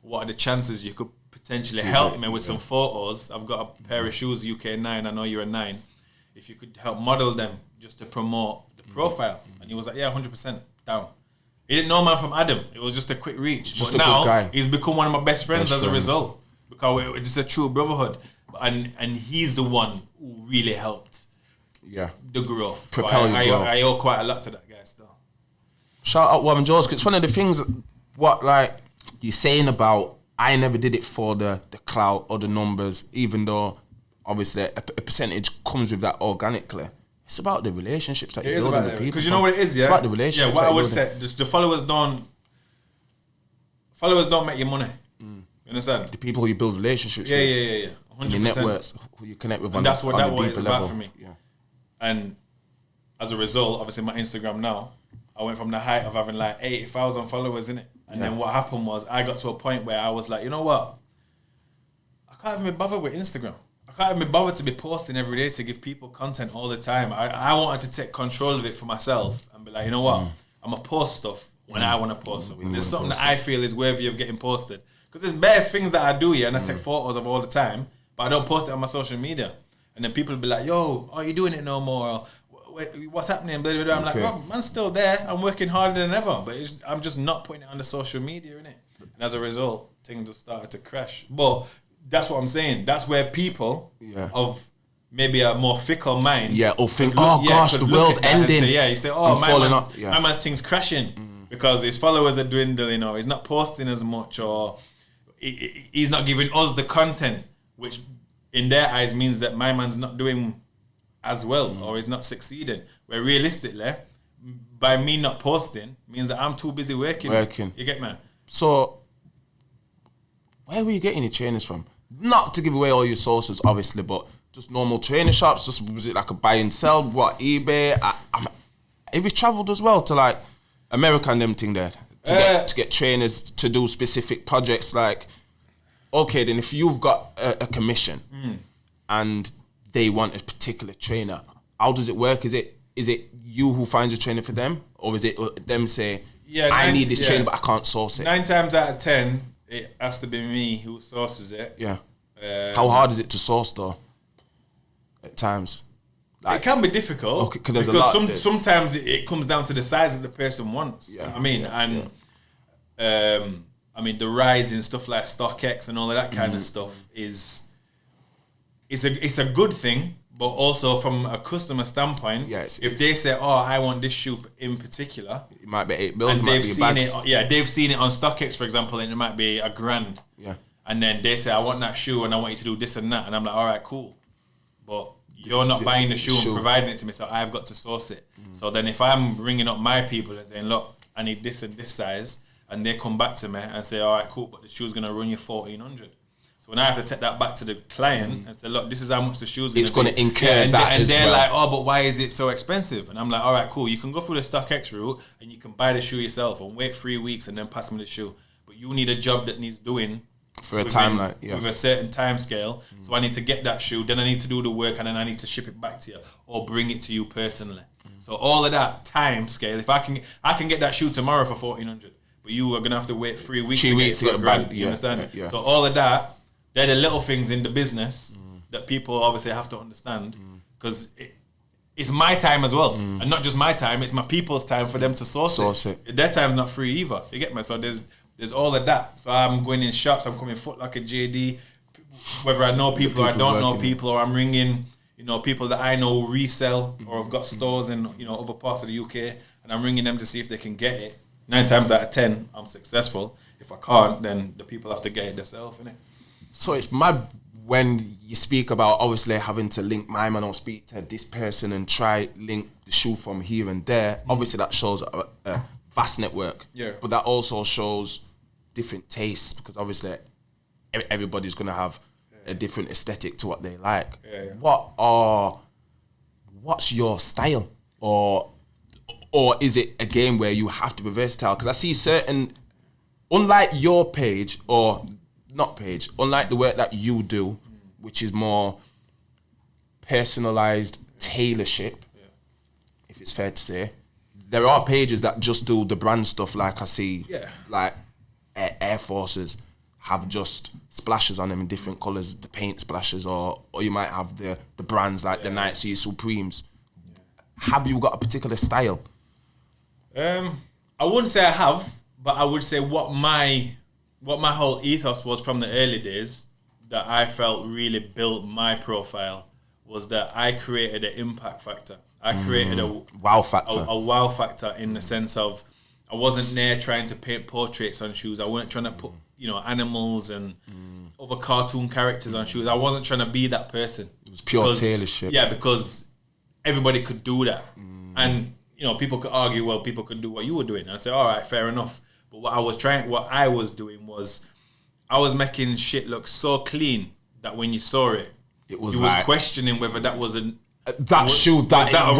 What are the chances you could potentially help me with some photos? I've got a pair of shoes, UK 9. I know you're a 9. If you could help model them just to promote the profile. And he was like, yeah, 100% down. He didn't know man from Adam. It was just a quick reach. Just but now he's become one of my best friends as a result. Because it's a true brotherhood. And he's the one who really helped the growth. Propel your growth. I owe quite a lot to that guy still. Shout out Warren Jones. It's one of the things you're saying about I never did it for the clout or the numbers, even though obviously a percentage comes with that organically. It's about the relationships that you build with the people. Because you know what it is, It's about the relationships. Yeah, what I would say, the followers don't make you money. You understand? The people who you build relationships with. Yeah. 100%. Your networks, who you connect with, and that's what it's about level. for me. Yeah. And as a result, obviously my Instagram now, I went from the height of having like 80,000 followers in it. And then what happened was I got to a point where I was like, you know what? I can't even be bothered with Instagram. I can't even be bothered to be posting every day to give people content all the time. I wanted to take control of it for myself and be like, you know what? I'm going to post stuff when I want to post something. There's something that I feel is worthy of getting posted. Because there's bare things that I do here and I take photos of all the time, but I don't post it on my social media. And then people will be like, yo, are you doing it no more? What's happening? Blah, blah, blah. I'm like, bro, man's still there. I'm working harder than ever, but I'm just not putting it on the social media, innit? And as a result, things just started to crash. But that's what I'm saying. That's where people of maybe a more fickle mind, or think, gosh, the world's ending. You say, my man's thing's crashing because his followers are dwindling, or he's not posting as much, or he's not giving us the content, which in their eyes means that my man's not doing as well, or is not succeeding. Where realistically, by me not posting means that I'm too busy working. You get me? So, where were you getting your trainers from? Not to give away all your sources, obviously, but just normal trainer shops. Just was it like a buy and sell? What, eBay? Have you travelled as well to like America and them thing there to get trainers to do specific projects? Like, okay, then if you've got a commission and they want a particular trainer, how does it work? Is it you who finds a trainer for them, or is it them say, I need this trainer but I can't source it? 9 times out of 10, it has to be me who sources it. Yeah. How hard is it to source though? At times, like, it can be difficult because sometimes it comes down to the size that the person wants. Yeah. I mean, I mean the rise in stuff like StockX and all of that kind of stuff is. It's a good thing, but also from a customer standpoint, if they say, "Oh, I want this shoe in particular," it might be $8, and they've seen it. They've seen it on StockX, for example, and it might be $1,000. Yeah, and then they say, "I want that shoe, and I want you to do this and that," and I'm like, "All right, cool," but you're not buying the shoe and providing it to me, so I've got to source it. So then, if I'm ringing up my people and saying, "Look, I need this and this size," and they come back to me and say, "All right, cool, but the shoe's gonna run you $1,400." So when I have to take that back to the client and say, look, this is how much the shoes it's going to incur that and as they're well. like, oh, but why is it so expensive? And I'm like, all right, cool. You can go through the StockX route and you can buy the shoe yourself and wait 3 weeks and then pass me the shoe. But you need a job that needs doing for a timeline, with a certain time scale. So I need to get that shoe, then I need to do the work, and then I need to ship it back to you or bring it to you personally. So all of that time scale, if I can get that shoe tomorrow for $1,400, but you are gonna have to wait 3 weeks to get it back. You understand? Yeah. So all of that, they're the little things in the business that people obviously have to understand, because it's my time as well, and not just my time. It's my people's time for them to source it. Their time's not free either. You get me? So there's all of that. So I'm going in shops. I'm coming Foot Locker, JD, whether I know people or I don't know people, or I'm ringing, people that I know resell or have got stores in, other parts of the UK, and I'm ringing them to see if they can get it. 9 times out of 10, I'm successful. If I can't, then the people have to get it themselves, innit? So it's mad when you speak about obviously having to link my man or speak to this person and try link the shoe from here and there. Obviously that shows a vast network. Yeah. But that also shows different tastes, because obviously everybody's going to have a different aesthetic to what they like. Yeah. What's your style? Or is it a game where you have to be versatile? Because I see certain, unlike your page, or not page, unlike the work that you do, which is more personalized tailorship, if it's fair to say, there are pages that just do the brand stuff. Like I see, like Air Forces have just splashes on them in different colors, the paint splashes, or you might have the brands like the Nike Supremes. Have you got a particular style? I wouldn't say I have, but I would say what my whole ethos was from the early days that I felt really built my profile was that I created an impact factor. I created a wow factor. A wow factor in the sense of I wasn't there trying to paint portraits on shoes. I weren't trying to put animals and other cartoon characters on shoes. I wasn't trying to be that person. It was pure tailorship. Yeah, because everybody could do that. And people could argue, well, people could do what you were doing. And I say, all right, fair enough. But what I was doing was I was making shit look so clean that when you saw it, you was questioning whether that was a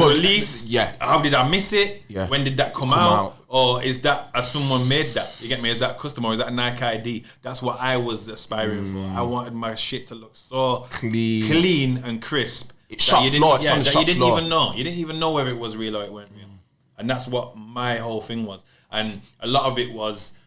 release. Yeah. How did I miss it? Yeah. When did that come out? Or is that someone made that? You get me? Is that custom or is that a Nike ID? That's what I was aspiring for. I wanted my shit to look so clean and crisp. It's shop floor. You didn't even know. You didn't even know whether it was real or it weren't real. And that's what my whole thing was. And a lot of it was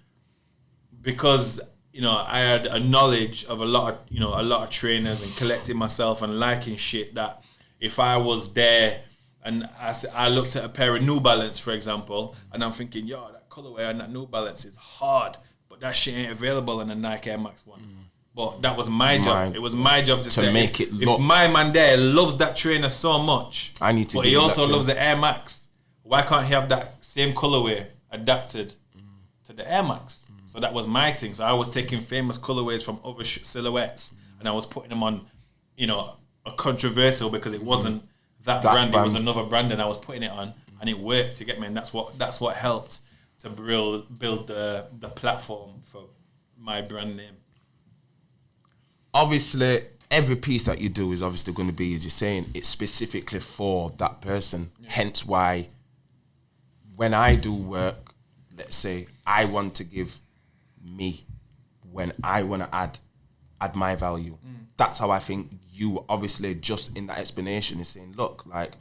because I had a knowledge of a lot of trainers and collecting myself and liking shit that if I was there and I looked at a pair of New Balance, for example, and I'm thinking, yo, that colorway and that New Balance is hard, but that shit ain't available in the Nike Air Max 1. But that was my job. It was my job to say, make it look. If my man there loves that trainer so much, I need to. But he also loves the Air Max. Why can't he have that same colorway adapted to the Air Max? So that was my thing. So I was taking famous colorways from other silhouettes and I was putting them on, a controversial because it wasn't that brand. It was another brand and I was putting it on and it worked. You get me? And that's what helped to build the platform for my brand name. Obviously, every piece that you do is obviously going to be, as you're saying, it's specifically for that person. Yeah. Hence why when I do work, let's say I want to give me, when I want to add my value. That's how I think you obviously just in that explanation is saying, look, like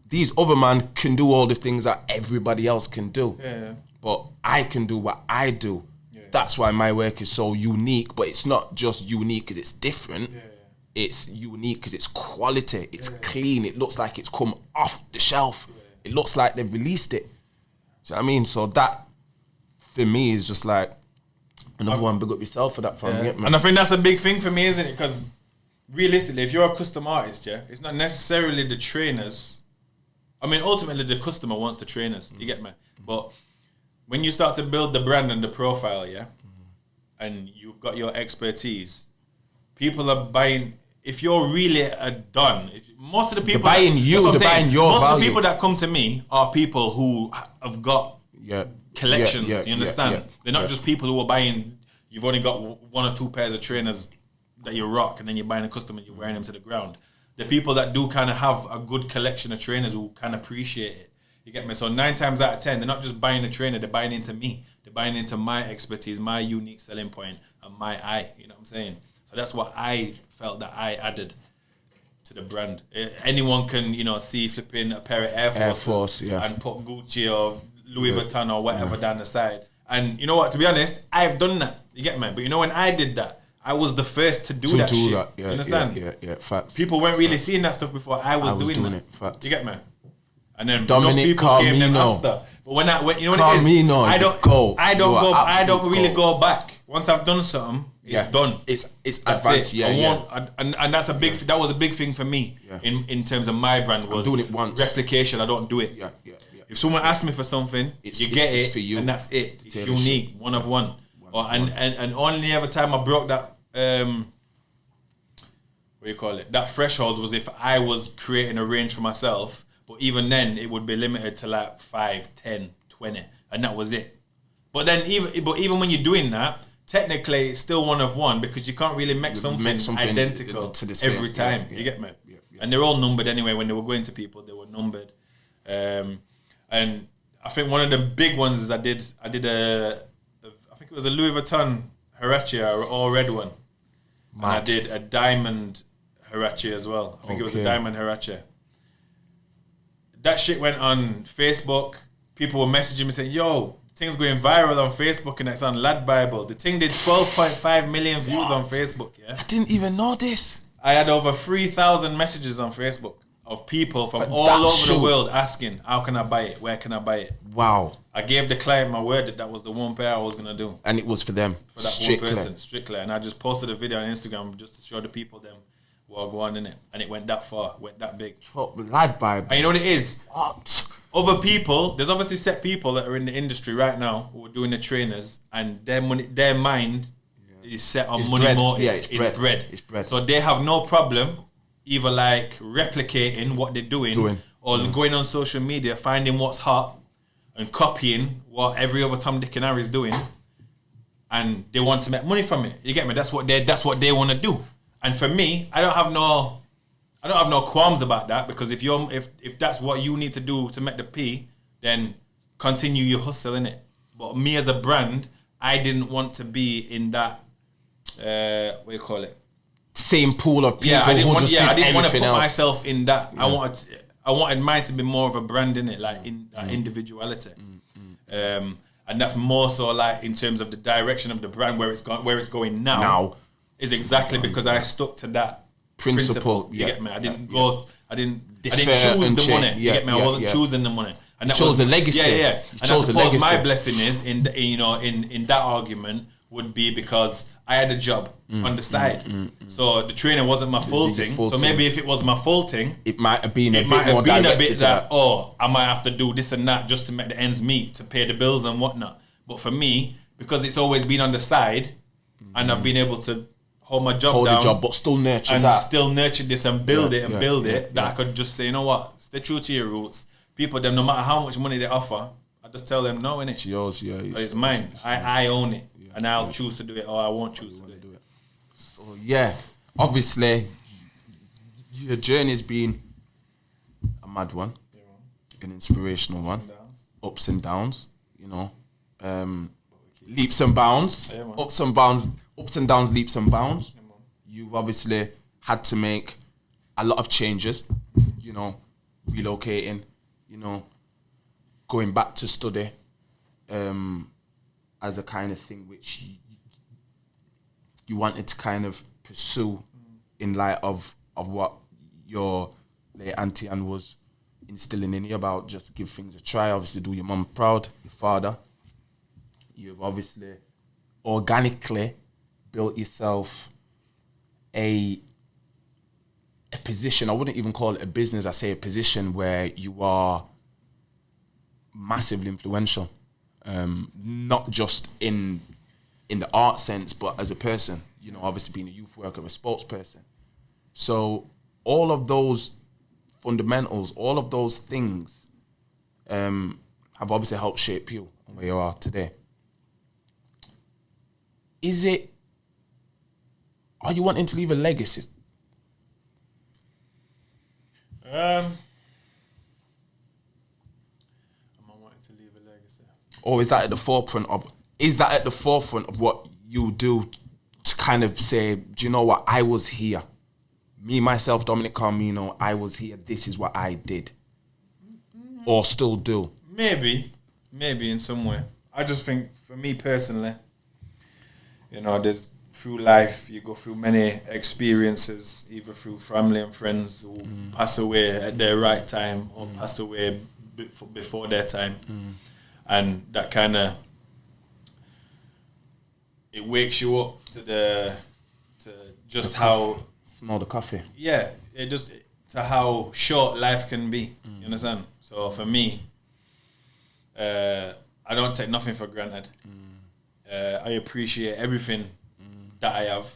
these other man can do all the things that everybody else can do. Yeah. But I can do what I do. Yeah. That's why my work is so unique, but it's not just unique because it's different. Yeah. It's unique because it's quality. It's clean. It looks like it's come off the shelf. Yeah. It looks like they've released it. Do you know what I mean? So that, for me, is just like another one. Big up yourself for that. And I think that's a big thing for me, isn't it? Because realistically, if you're a custom artist, it's not necessarily the trainers. I mean, ultimately, the customer wants the trainers. You get me? But when you start to build the brand and the profile, and you've got your expertise, people are buying. If you're really most of the people buying your value. Most of the people that come to me are people who have got collections. You understand? They're not just people who are buying. You've only got 1 or 2 pairs of trainers that you rock, and then you're buying a custom and you're wearing them to the ground. The people that do kind of have a good collection of trainers who can appreciate it. You get me? So 9 times out of 10, they're not just buying a trainer, they're buying into me. They're buying into my expertise, my unique selling point, and my eye. You know what I'm saying? So that's what I felt that I added to the brand. Anyone can, see flipping a pair of Air Force and put Gucci or Louis Vuitton or whatever down the side. And you know what? To be honest, I've done that. You get me? But when I did that, I was the first to do that shit. Yeah, you understand? Yeah, facts. People weren't really seeing that stuff before I was doing that. Facts. You get me? And then Dominic people Carmeno. came then after. But when you know what it is? Carmeno I don't really go back. Once I've done something, it's done. It's that's advanced. it. And that's a big. That was a big thing for me in terms of my brand. Was doing it once. Replication. I don't do it. Yeah. If someone asks me for something, you get it, for you. and that's it. It's unique, one of one. And only every time I broke that that threshold was if I was creating a range for myself. But even then, it would be limited to like 5, 10, 20, and that was it. But even when you're doing that, technically it's still one of one because you can't really make something identical to the same every time. You get me? Yeah. And they're all numbered anyway. When they were going to people, they were numbered. And I think one of the big ones is I did I think it was a Louis Vuitton Huarache, all red one. And I did a diamond Huarache as well. I think it was a diamond Huarache. That shit went on Facebook. People were messaging me saying, yo, the thing's going viral on Facebook and it's on Lad Bible. The thing did 12.5 million views on Facebook, yeah? I didn't even know this. I had over 3,000 messages on Facebook of people from all over the world asking, how can I buy it? Where can I buy it? Wow. I gave the client my word that was the one pair I was going to do. And it was for them? For that one person, strictly. And I just posted a video on Instagram just to show the people them what go on in it. And it went that far, went that big. Lad Bible. And you know what it is? What? Other people, there's obviously set people that are in the industry right now who are doing the trainers and their mind is set on money motive. Yeah, it's bread. So they have no problem either like replicating what they're doing. Or going on social media, finding what's hot and copying what every other Tom, Dick and Harry is doing, and they want to make money from it. You get me? That's what they want to do. And for me, I don't have no qualms about that because if that's what you need to do to make the P, then continue your hustle in it. But me as a brand, I didn't want to be in that same pool of people I didn't want to put else. myself in that. Yeah. I wanted mine to be more of a brand in it, like in individuality. And that's more so like in terms of the direction of the brand where it's going now. Is exactly because I stuck to that principle. You get me? I didn't choose the money. You get me? I wasn't choosing the money. And that chose the legacy. Yeah. And I suppose my blessing is in that argument would be because I had a job on the side. So the training wasn't my full thing. So maybe if it was my full thing, it might have been a bit that I might have to do this and that just to make the ends meet, to pay the bills and whatnot. But for me, because it's always been on the side and I've been able to hold my job down, but still nurture and that. Still nurture this and build it, that I could just say, you know what, stay true to your roots. People, them, no matter how much money they offer, I just tell them, no, innit? It's yours, it's mine. I own it. And I'll choose to do it or I won't choose to do it. So obviously, your journey's been a mad one, an inspirational one, ups and downs, leaps and bounds, ups and downs, leaps and bounds. You've obviously had to make a lot of changes, relocating, going back to study, as a kind of thing which you wanted to kind of pursue in light of what your late auntie Anne was instilling in you about just give things a try, obviously do your mum proud, your father. You've obviously organically built yourself a position, I wouldn't even call it a business, I say a position where you are massively influential. Not just in the art sense, but as a person, obviously being a youth worker, a sports person. So all of those fundamentals, all of those things have obviously helped shape you where you are today. Is it are you wanting to leave a legacy? Am I wanting to leave a legacy? Or is that at the forefront of what you do to kind of say, do you know what, I was here. Me, myself, Dominic Carmeno, I was here. This is what I did. Or still do. Maybe in some way. I just think, for me personally, you know, there's through life, you go through many experiences, either through family and friends who pass away at their right time or pass away before their time. And that kind of, it wakes you up to just how... Smell the coffee. Yeah, it just, to how short life can be, you understand? So for me, I don't take nothing for granted. I appreciate everything that I have,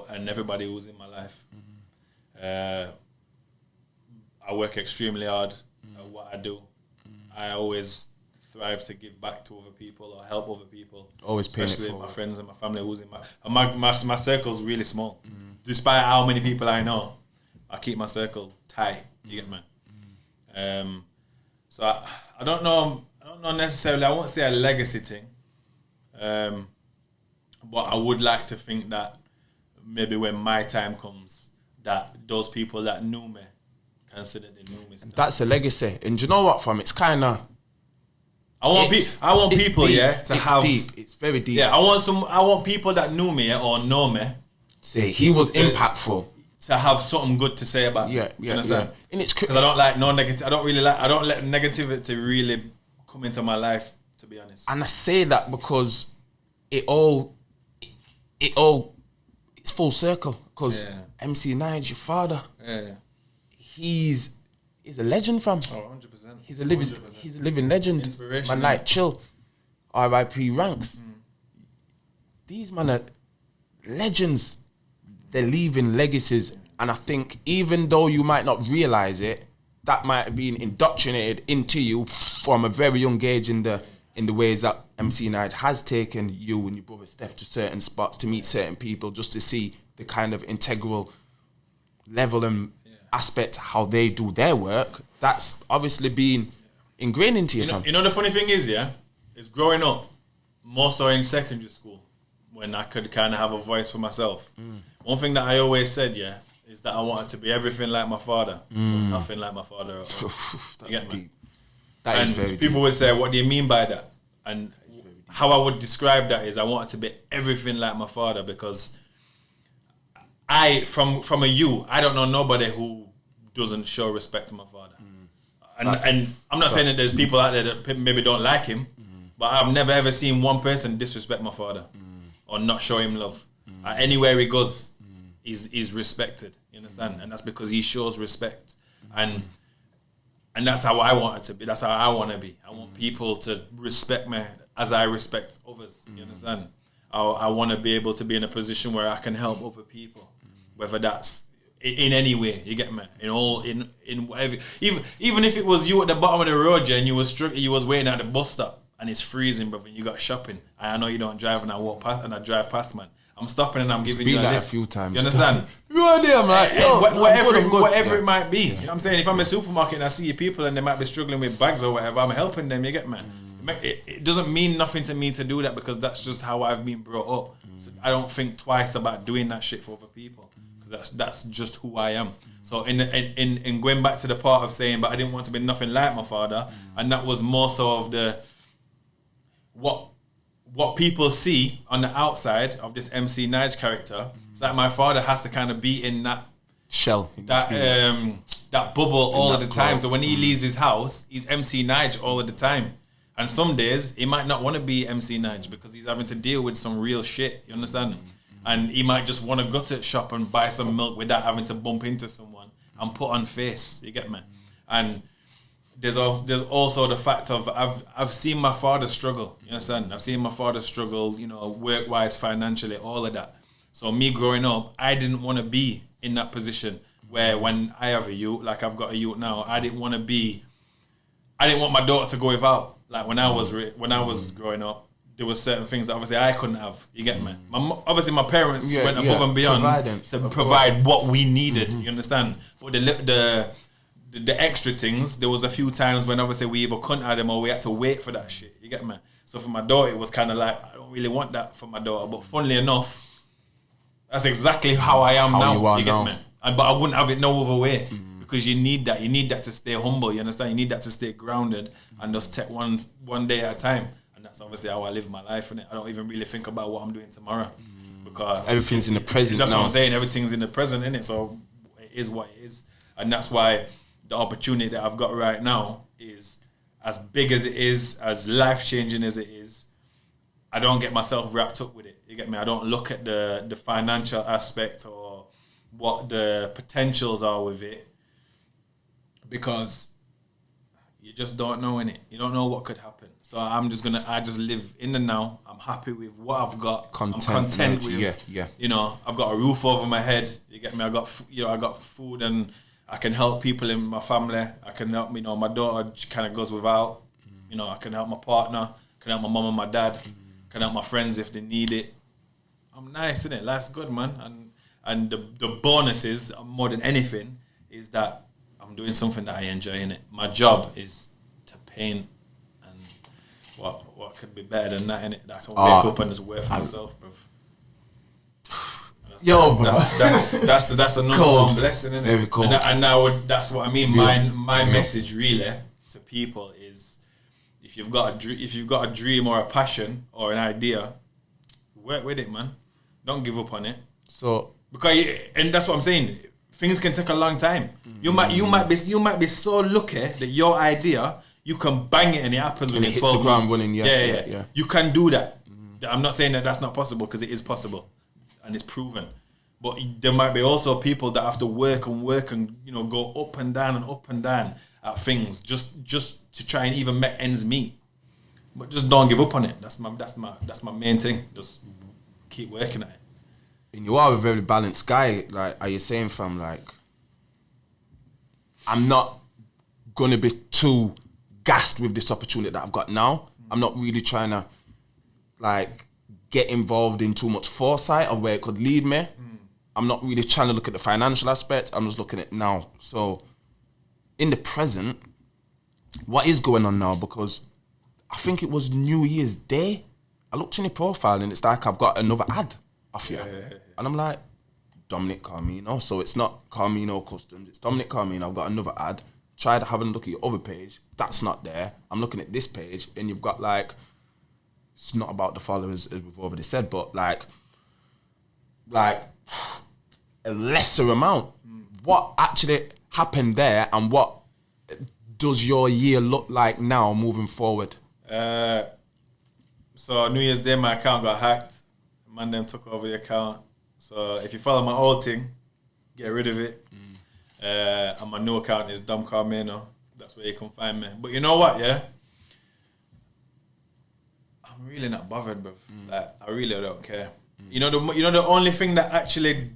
and everybody who's in my life. I work extremely hard at what I do. I always thrive to give back to other people or help other people. Always paying it especially forward. my friends and my family who's in my circle's really small. Despite how many people I know, I keep my circle tight. You get me? So I don't know necessarily. I won't say a legacy thing. But I would like to think that maybe when my time comes, that those people that knew me consider they knew me still. That's a legacy. And do you know what, fam? It's kind of... I want people, deep. yeah, to it's have... deep. It's very deep. Yeah, I want people that knew me or know me. Say he was impactful. To have something good to say about me. You understand? And it's... Because I don't like no negative... I don't let negativity really come into my life, to be honest. And I say that because it's full circle. Because MC Nige, your father, he's a legend, fam. Oh, 100%. He's a living legend. Inspiration. Man, like, chill. R.I.P. ranks. These men are legends. They're leaving legacies. And I think even though you might not realise it, that might have been indoctrinated into you from a very young age in the ways that MC Nige has taken you and your brother Steph to certain spots, to meet certain people, just to see the kind of integral level and aspect how they do their work. That's obviously been ingrained into you, fam. You know the funny thing is, is growing up, more so in secondary school, when I could kind of have a voice for myself. One thing that I always said, is that I wanted to be everything like my father, but nothing like my father. That's deep. That is very deep. People would say, what do you mean by that? And how I would describe that is I wanted to be everything like my father, because from a youth, I don't know nobody who doesn't show respect to my father. And I'm not saying that there's people out there that maybe don't like him, but I've never ever seen one person disrespect my father or not show him love. Anywhere he goes, he's respected. You understand? And that's because he shows respect. And that's how I want it to be. That's how I want to be. I want people to respect me as I respect others. You understand? I want to be able to be in a position where I can help other people, whether that's in any way. You get me? In whatever. Even if it was you at the bottom of the road, and you was waiting at the bus stop and it's freezing, brother, and you got shopping. I know you don't drive, and I walk past and I drive past, man. I'm stopping and I'm giving you a lift. A few times. You understand? You are there, man. Whatever it might be. You know what I'm saying? If I'm in a supermarket and I see people and they might be struggling with bags or whatever, I'm helping them. You get me? It doesn't mean nothing to me to do that, because that's just how I've been brought up. So I don't think twice about doing that shit for other people, because that's just who I am. So in going back to the part of saying, but I didn't want to be nothing like my father, and that was more so of the what people see on the outside of this MC Nige character. It's like my father has to kind of be in that shell, that bubble all of the time. So when he leaves his house, he's MC Nige all of the time. And some days he might not want to be MC Nige because he's having to deal with some real shit. You understand? And he might just want to go to the shop and buy some milk without having to bump into someone and put on face. You get me? And there's also the fact of I've seen my father struggle. You understand? I've seen my father struggle, work wise, financially, all of that. So me growing up, I didn't want to be in that position where when I have a youth, like I've got a youth now, I didn't want my daughter to go without. Like when I was growing up, there were certain things that obviously I couldn't have. You get me? Obviously, my parents went above and beyond to provide what we needed. You understand? But the extra things, there was a few times when obviously we either couldn't have them or we had to wait for that shit. You get me? So for my daughter, it was kind of like, I don't really want that for my daughter. But funnily enough, that's exactly how I am now. You get me? But I wouldn't have it no other way. Because you need that. You need that to stay humble. You understand? You need that to stay grounded and just take one day at a time. And that's obviously how I live my life. And I don't even really think about what I'm doing tomorrow. Because everything's in the present. That's now. what I'm saying. Everything's in the present, innit? So it is what it is. And that's why the opportunity that I've got right now is as big as it is, as life-changing as it is. I don't get myself wrapped up with it. You get me? I don't look at the financial aspect or what the potentials are with it, because you just don't know, innit? You don't know what could happen. So I just live in the now. I'm happy with what I've got. I'm content with, you know, I've got a roof over my head. You get me? I got food and I can help people in my family. I can help, you know, my daughter kind of goes without. You know, I can help my partner. I can help my mum and my dad. I can help my friends if they need it. I'm nice, innit? Life's good, man. And the bonus is, more than anything, is that I'm doing something that I enjoy, innit? My job is to paint, and what could be better than that, innit? That I can wake up and just work for myself, bro. That's the number one blessing, innit? And that's what I mean. My message really to people is, if you've got a dream or a passion or an idea, work with it, man. Don't give up on it. And that's what I'm saying. Things can take a long time. You might be so lucky that your idea, you can bang it and it happens within 12 months. Running, yeah. You can do that. I'm not saying that that's not possible, because it is possible and it's proven. But there might be also people that have to work and you know, go up and down at things just to try and even make ends meet. But just don't give up on it. That's my main thing. Just keep working at it. And you are a very balanced guy. Like, are you saying, fam, like, I'm not gonna be too gassed with this opportunity that I've got now. I'm not really trying to, like, get involved in too much foresight of where it could lead me. I'm not really trying to look at the financial aspect. I'm just looking at now. So, in the present, what is going on now? Because I think it was New Year's Day. I looked in your profile and it's like I've got another ad off you. And I'm like, Dominic Carmeno. So it's not Carmeno Customs, it's Dominic Carmeno. I've got another ad. Tried having a look at your other page. That's not there. I'm looking at this page and you've got, like, it's not about the followers as we've already said, but like a lesser amount. What actually happened there, and what does your year look like now moving forward? So New Year's Day, my account got hacked. Man, them took over the account. So if you follow my old thing, get rid of it. And my new account is Dom Carmeno. That's where you can find me. But you know what, yeah? I'm really not bothered, bro. Like, I really don't care. You know the only thing that actually,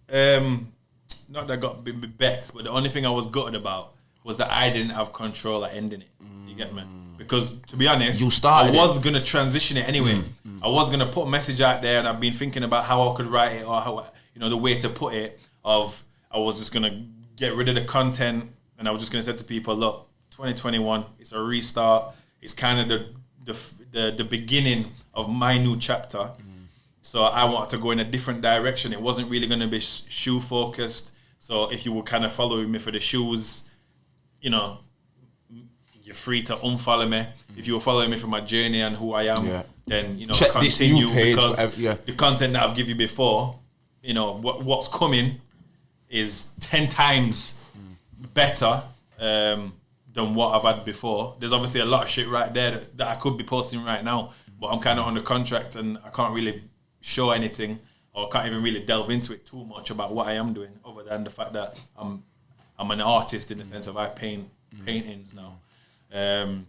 not that got me vexed, but the only thing I was gutted about was that I didn't have control at ending it. You get me? Because, to be honest, I was going to transition it anyway. I was going to put a message out there, and I've been thinking about how I could write it, or how, you know, the way to put it, of I was just going to get rid of the content, and I was just going to say to people, look, 2021, it's a restart. It's kind of the beginning of my new chapter. So I wanted to go in a different direction. It wasn't really going to be shoe focused. So if you were kind of following me for the shoes, you know, you're free to unfollow me. If you were following me for my journey and who I am, then, you know, check continue page, because the content that I've given you before, you know, what's coming is 10 times better than what I've had before. There's obviously a lot of shit right there that I could be posting right now, but I'm kind of under contract and I can't really show anything, or can't even really delve into it too much about what I am doing, other than the fact that I'm an artist in the sense of I paint paintings now. And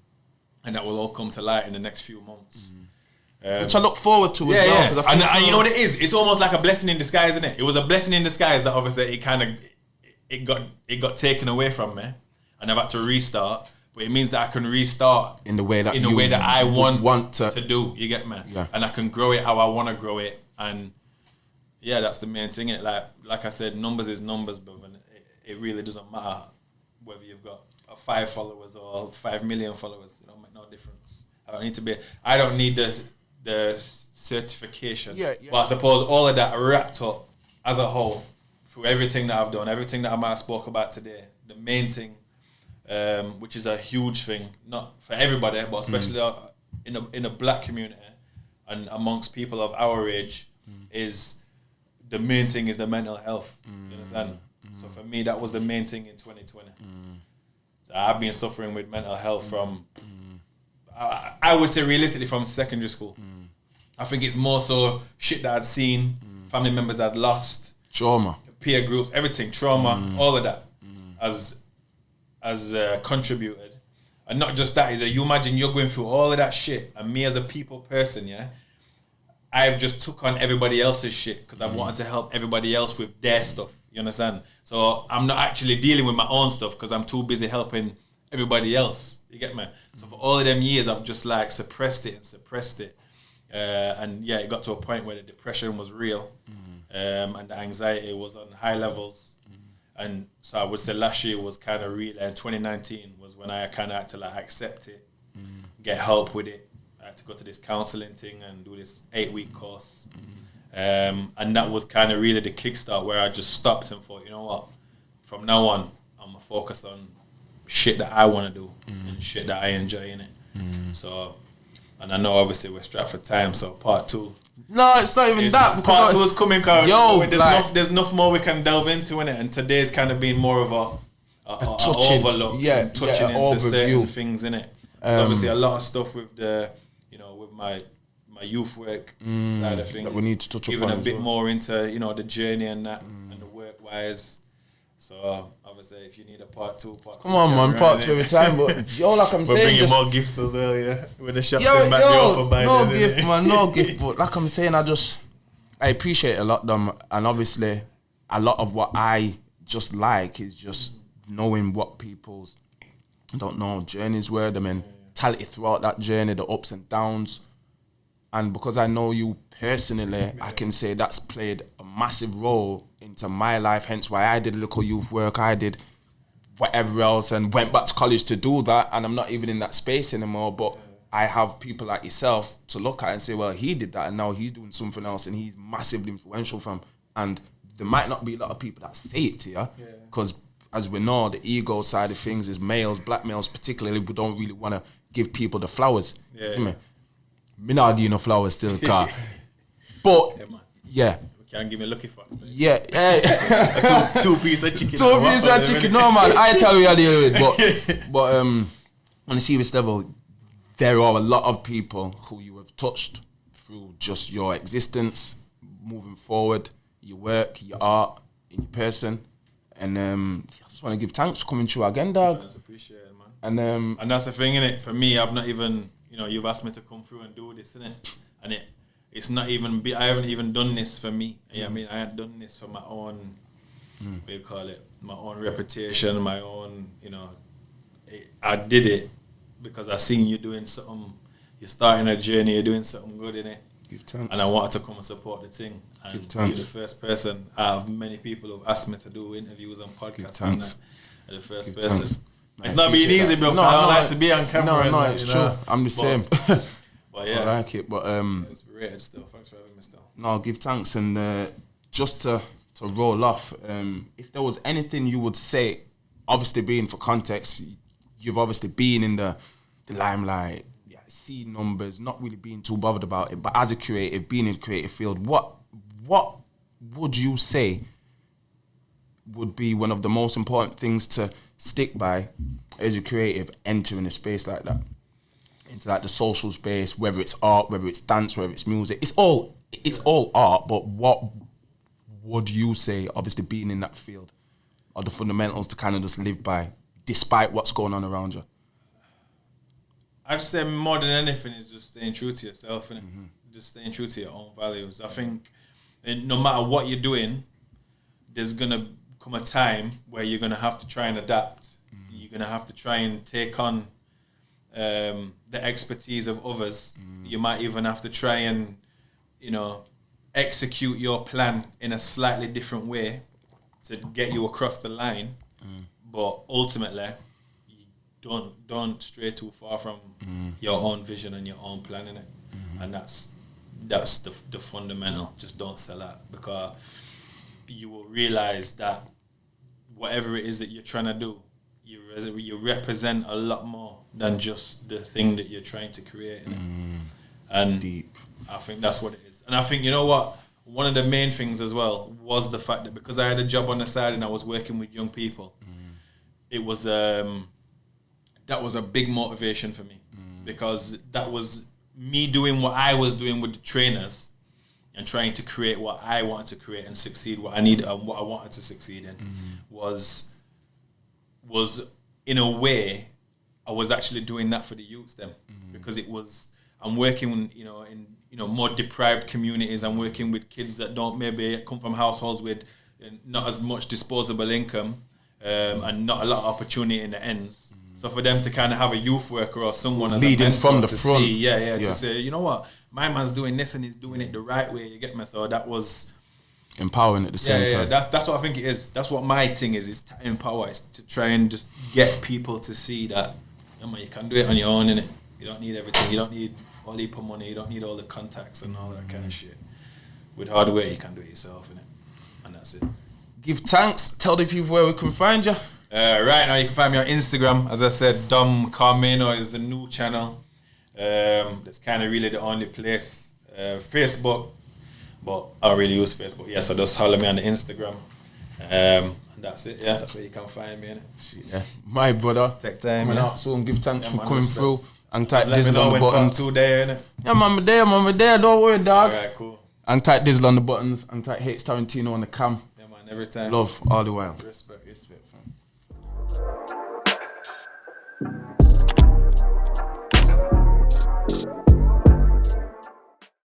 that will all come to light in the next few months. Which I look forward to as well. Yeah. And you know what it is? It's almost like a blessing in disguise, isn't it? It was a blessing in disguise that obviously it got taken away from me, and I've had to restart. but it means that I can restart in the way that I want to do. You get me? Yeah. And I can grow it how I want to grow it. And yeah, that's the main thing. Like I said, numbers is numbers, but it really doesn't matter whether you've got 5 followers or 5 million followers. It don't make no difference. I don't need the certification. Yeah. But I suppose all of that wrapped up as a whole through everything that I've done, everything that I might have spoke about today, the main thing, which is a huge thing, not for everybody, but especially in the black community and amongst people of our age, is the main thing is the mental health. You understand? So for me, that was the main thing in 2020. So I've been suffering with mental health from, I would say realistically, from secondary school. I think it's more so shit that I'd seen, family members that I'd lost, trauma, peer groups, everything, trauma, all of that has contributed. And not just that, is that you imagine you're going through all of that shit, and me as a people person, I've just took on everybody else's shit because I wanted to help everybody else with their stuff. You understand? So I'm not actually dealing with my own stuff because I'm too busy helping everybody else. You get me? So for all of them years, I've just like suppressed it. And yeah, it got to a point where the depression was real, and the anxiety was on high levels. And so I would say last year was kind of real, and 2019 was when I kind of had to like accept it, get help with it. I had to go to this counseling thing and do this 8-week course. And that was kind of really the kickstart where I just stopped and thought, you know what, from now on, I'm going to focus on shit that I want to do and shit that I enjoy in it. So, and I know obviously we're strapped for time, so part 2. No, it's not even that. Part 2 is coming, because there's enough more we can delve into in it, and today's kind of been more of a touching, overlook, touching into overview. Certain things in it. Obviously, a lot of stuff with the, with my youth work side of things that we need to touch even upon a bit more into the journey and that and the work wise. So obviously, if you need a part 2, come on, man, part 2 every time. But like I'm saying, bringing more gifts as well, with the shops back the open by no gift, man, no gift. But like I'm saying, I appreciate a lot them, and obviously, a lot of what I just like is just knowing what people's journeys were, the mentality throughout that journey, the ups and downs. And because I know you personally, I can say that's played a massive role into my life, hence why I did local youth work, I did whatever else and went back to college to do that, and I'm not even in that space anymore, but I have people like yourself to look at and say, well, he did that and now he's doing something else and he's massively influential from, and there might not be a lot of people that say it to you, because as we know, the ego side of things is males, black males particularly, we don't really want to give people the flowers. See me? Me not give you no flowers still, car. But yeah. Can't give me lucky fox. Yeah. two piece of chicken. No man, I tell you how to deal with it. But on a serious level, there are a lot of people who you have touched through just your existence, moving forward, your work, your art, in your person. And I just want to give thanks for coming through again, dog. That's appreciated, man. And that's the thing, innit? For me, I've not even, you've asked me to come through and do this, innit? And it's not even, I haven't even done this for me. I mean, I haven't done this for my own, what do you call it? My own reputation, my own, I did it because I seen you doing something, you're starting a journey, you're doing something good in it. Give thanks. And I wanted to come and support the thing. And you're the first person out of many people who've asked me to do interviews on podcasts. And that. You're the first person. Thanks. It's not being easy, bro. I don't like to be on camera. No, it's true. I'm the same. But yeah, I like it. But it's rated still. Thanks for having me still. No, give thanks. And just to roll off, if there was anything you would say, obviously being for context, you've obviously been in the limelight, see numbers, not really being too bothered about it. But as a creative, being in the creative field, what would you say would be one of the most important things to stick by as a creative entering a space like that, into like the social space, whether it's art, whether it's dance, whether it's music, it's all art, but what would you say, obviously being in that field, are the fundamentals to kind of just live by despite what's going on around you? I'd say more than anything is just staying true to yourself, innit? Just staying true to your own values. I think no matter what you're doing, there's going to come a time where you're going to have to try and adapt. You're going to have to try and take on the expertise of others. You might even have to try and, execute your plan in a slightly different way to get you across the line. But ultimately, you don't stray too far from your own vision and your own plan in it. And that's the fundamental. Just don't sell out, because you will realize that whatever it is that you're trying to do, you represent a lot more than just the thing that you're trying to create. And deep. I think that's what it is. And I think, you know what? One of the main things as well was the fact that because I had a job on the side and I was working with young people, it was that was a big motivation for me, because that was me doing what I was doing with the trainers and trying to create what I wanted to create and succeed what I wanted to succeed in was in a way I was actually doing that for the youths then, because I'm working in more deprived communities. I'm working with kids that don't maybe come from households with not as much disposable income and not a lot of opportunity in the ends. So for them to kind of have a youth worker or someone as leading a mentor from the to front, see, to say, you know what, my man's doing this and he's doing it the right way. You get me? So that was empowering at the same time. That's what I think it is. That's what my thing is to empower. Is to try and just get people to see that you can do it on your own, innit? You don't need everything. You don't need all heap of money. You don't need all the contacts and all that kind of shit. With hard work, you can do it yourself, innit? And that's it. Give thanks. Tell the people where we can find you. Right now, you can find me on Instagram. As I said, Carmeno is the new channel. That's kind of really the only place. Facebook, but I don't really use Facebook. Yeah, so just follow me on the Instagram. And that's it. Yeah, that's where you can find me. Yeah. My brother. Take time. Coming out soon. Give thanks for coming through. Untitled Dizzle on the buttons. There, yeah, man, we're there. Don't worry, dog. Alright, cool. Untitled Dizzle on the buttons. Untitled Hates Tarantino on the cam. Yeah, man, every time. Love all the while. Respect, fam.